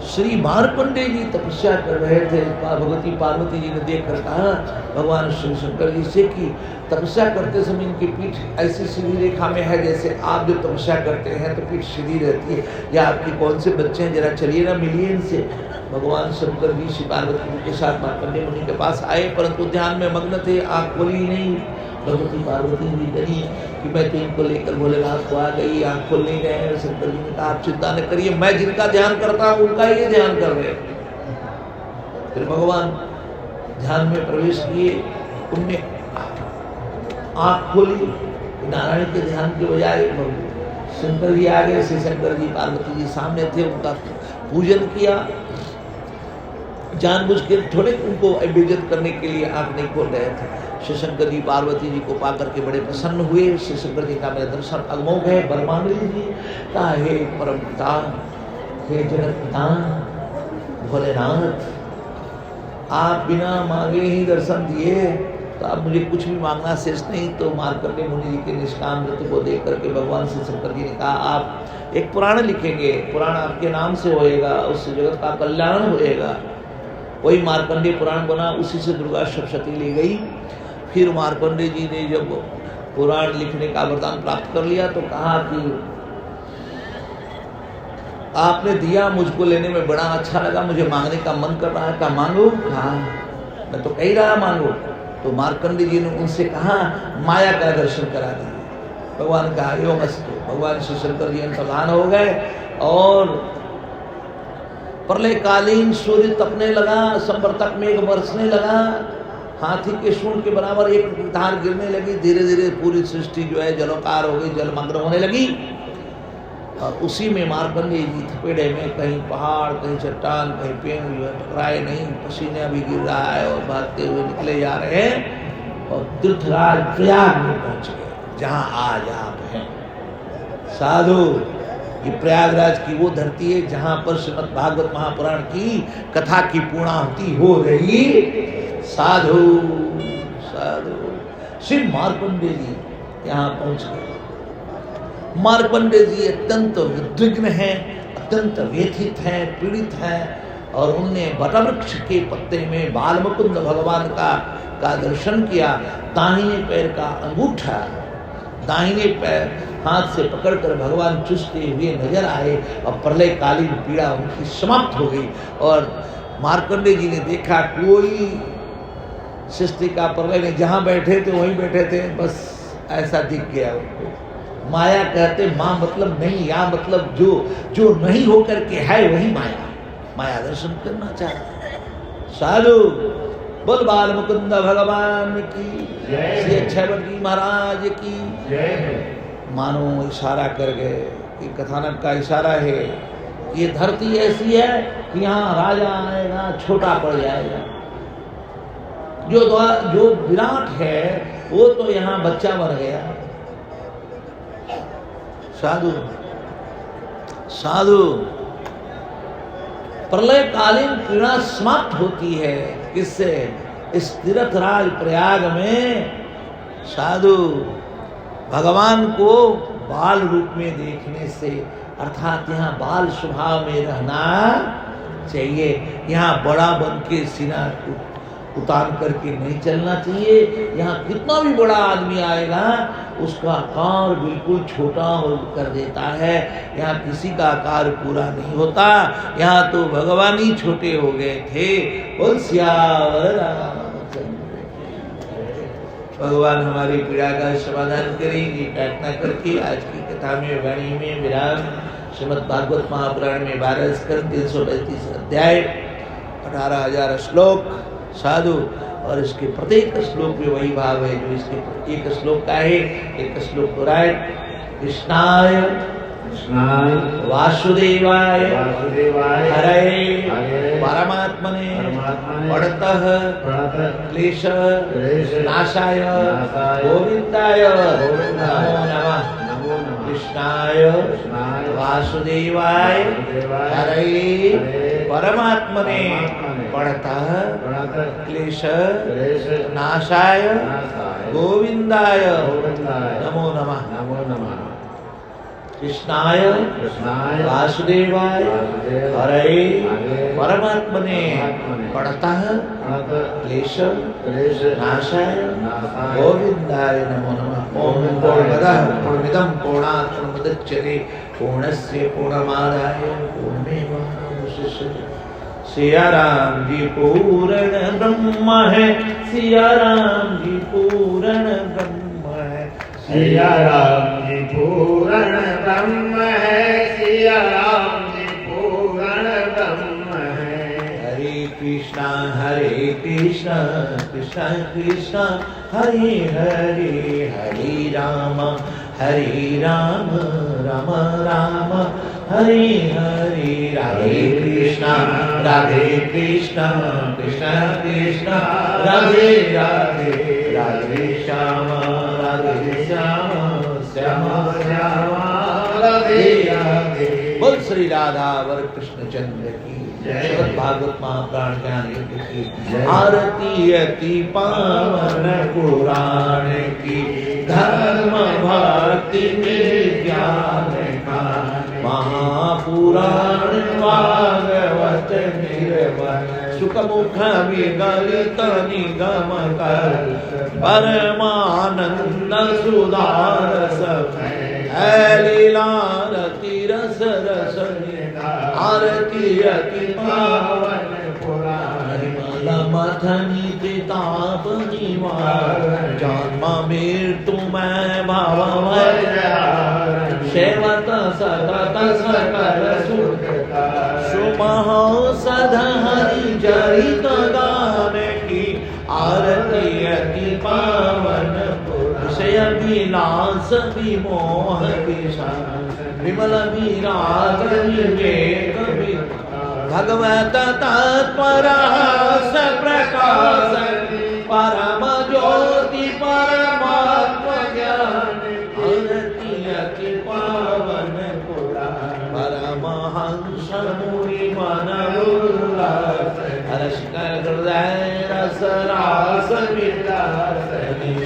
Speaker 1: श्री मार्कंडेय जी तपस्या कर रहे थे। भगवती पार्वती जी ने देखकर कहा भगवान श्री शंकर जी से कि तपस्या करते समय इनकी पीठ ऐसी सीधी रेखा में है जैसे आप जो तपस्या करते हैं तो पीठ सीधी रहती है, या आपके कौन से बच्चे हैं, जरा चलिए ना मिलिए इनसे। भगवान शंकर जी श्री पार्वती जी के साथ मार्कंडेय मुनि के पास आए, परंतु ध्यान में मग्न थे, आँख खोली ही नहीं। भगवती पार्वती जी डरी कि मैं तो इनको लेकर भोलेनाथ को आ गई, आँख खोल नहीं रहे हैं। शंकर जी ने कहा आप चिंता न करिए, मैं जिनका ध्यान करता हूँ उनका ही ध्यान कर रहे हैं। फिर भगवान ध्यान में प्रवेश किए, उनने आँख खोली, नारायण के ध्यान के बजाय शंकर जी आ गए। श्री शंकर जी पार्वती जी सामने थे, उनका पूजन किया। जानबूझ के थोड़े उनको बेइज्जत करने के लिए आँख नहीं खोल रहे थे। श्री शंकर जी पार्वती जी को पाकर के बड़े प्रसन्न हुए। श्री शंकर जी का मेरा दर्शन अगमोघ है, वर मांग लीजिए। कहा हे परम पिता, हे जगत पिता भोलेनाथ, आप बिना मांगे ही दर्शन दिए, तो अब मुझे कुछ भी मांगना शेष नहीं। तो मार्कंडेय मुनि जी के निष्काम व्रत को देख करके भगवान श्री शंकर जी ने कहा आप एक पुराण लिखेंगे, पुराण आपके नाम से होएगा, उससे जगत का कल्याण होएगा। वही मार्कंडेय पुराण बना, उसी से दुर्गा सप्तशती ली गई। फिर मार्कंडेय जी ने जब पुराण लिखने का वरदान प्राप्त कर लिया तो कहा कि आपने दिया, मुझको लेने में बड़ा अच्छा लगा, मुझे मांगने का मन कर रहा है। कहा मांगो? कहा मैं तो कह रहा मांगो। तो मार्कंडेय जी ने उनसे कहा माया का दर्शन करा दिया। भगवान का एवं अस्तु। भगवान श्री शंकर जी अंतर्धान हो गए और प्रलयकालीन सूर्य तपने लगा, संवर्तक मेघ बरसने लगा, हाथी के सूंड के बराबर एक धार गिरने लगी, धीरे धीरे पूरी सृष्टि जो है जलोकार हो गई, जलमग्न होने लगी। और उसी में मार्कंडेय जी थपेड़े में कहीं पहाड़, कहीं चट्टान, कहीं पेड़ जो है टकराए नहीं, पसीने भी गिर रहा है और भागते हुए निकले जा रहे हैं और तीर्थराज प्रयाग में पहुंच गए जहां आज आप हैं। साधु, ये प्रयागराज की वो धरती है जहां पर श्रीमद् भागवत महापुराण की कथा की पूर्णाहुति हो रही। साधु साधु, श्री मार्कंडेय जी यहाँ पहुंच गए। मार्कंडेय जी अत्यंत उद्विग्न हैं, अत्यंत व्यथित हैं, पीड़ित हैं और उनने वटवृक्ष के पत्ते में बालमुकुंद भगवान का दर्शन किया। दाहिने पैर का अंगूठा दाहिने पैर हाथ से पकड़कर भगवान चूसते हुए नजर आए और प्रलयकालीन पीड़ा उनकी समाप्त हो गई। और मार्कंडेय जी ने देखा कोई सृष्टि का प्रलय नहीं, जहाँ बैठे थे वहीं बैठे थे, बस ऐसा दिख गया उनको। माया कहते माँ मतलब नहीं, या मतलब जो नहीं होकर के है वही माया। माया दर्शन करना चाहते। साधु, बोल बाल मुकुंद भगवान की श्री अक्षय वट जी महाराज की जय। मानो इशारा कर गए कि कथानक का इशारा है, ये धरती ऐसी है कि यहाँ राजा आएगा छोटा पड़ जाएगा, जो विराट है वो तो यहाँ बच्चा बन गया। साधु साधु, प्रलयकालीन पीड़ा समाप्त होती है किससे? इस तीर्थराज प्रयाग में। साधु, भगवान को बाल रूप में देखने से, अर्थात यहाँ बाल स्वभाव में रहना चाहिए। यहाँ बड़ा बन के सीना उतार करके नहीं चलना चाहिए। यहाँ कितना भी बड़ा आदमी आएगा उसका आकार बिल्कुल छोटा हो कर देता है। यहाँ किसी का आकार पूरा नहीं होता। यहाँ तो भगवान ही छोटे हो गए थे। बोल सियावर रामचंद्र। भगवान हमारी पीड़ा का समाधान करेंगे प्रार्थना करके आज की कथा में वाणी में विराम। श्रीमद् भागवत महापुराण में 12 स्कंद 335 अध्याय 18,000 श्लोक। साधु, और इसके प्रत्येक श्लोक में वही भाव है जो इसके एक श्लोक का है। एक श्लोक दोहराए, कृष्णाय वासुदेवाय हरे परमात्मने प्रणतः क्लेश नाशाय गोविंदाय नमो नमः। कृष्णाय वासुदेवाय हरे परमात्मने प्रणतः क्लेश नाशाय गोविंदाय नमो नमः। कृष्णाय वासुदेवाय हरे परमात्मने प्रणतः क्लेश नाशाय गोविंदाय नमो नमः। ओम पूर्णमदः पूर्णमिदं पूर्णात् पूर्णमुदच्यते पूर्णस्य पूर्णमादाय पूर्णमेवावशिष्यते। सिया राम जी पूर्ण ब्रह्म है, सिया राम जी पूर्ण ब्रह्म है,
Speaker 2: सिया राम जी पूर्ण ब्रह्म है, सिया राम जी पूर्ण ब्रह्म है।
Speaker 1: हरे कृष्णा कृष्णा कृष्णा हरे हरे, हरे राम राम राम हरे हरे। राधे कृष्णा कृष्णा कृष्णा राधे राधे, राधे श्याम श्याम राधे राधे। बोल श्री राधा वर कृष्ण चंद्र की श्रीमद् भागवत महापुराण ज्ञान यज्ञ की आरती अति पावन पुराण की, धर्म भक्ति में ज्ञान का महापुराण भागवत निर्भय। सुख मुख विगलित निगम कर परमानंद सुधारस लीला रति रस रस आरती अति पावन पुराण। मथनी प्रताप निवार जन्म मृत्यु में भव सेवत सतत सकल सुख महासध हरि चरित गान की आरती अति पावन विषय विलास विमोह विशाल विमल विराग विवेक भगवत तत्पर प्रकाश परम ज्योति परमात्मा ज्ञान आरती अति पावन परमहंस मुनि मन उल्लास हर्ष कर हृदय रस रास विलास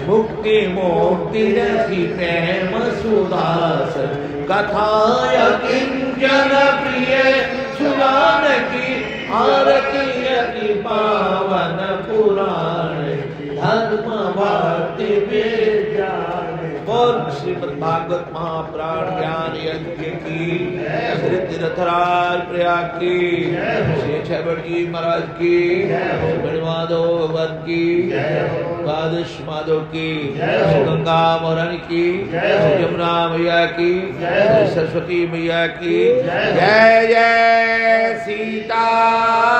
Speaker 1: मुक्ति मोक्ति रसी प्रेम सुदास कथाय किंचन प्रिय सुजान की आरती अति पावन पुराण धर्म भक्ति विज्ञान बोल श्रीमद् भागवत महापुराण ज्ञान यज्ञ की श्री तीर्थराज प्रयाग की श्री छबड़ जी महाराज की माधव भगवान की द्वादश माधव की गंगा मोहन की यमुना मैया की सरस्वती मैया की जय जय सीताराम।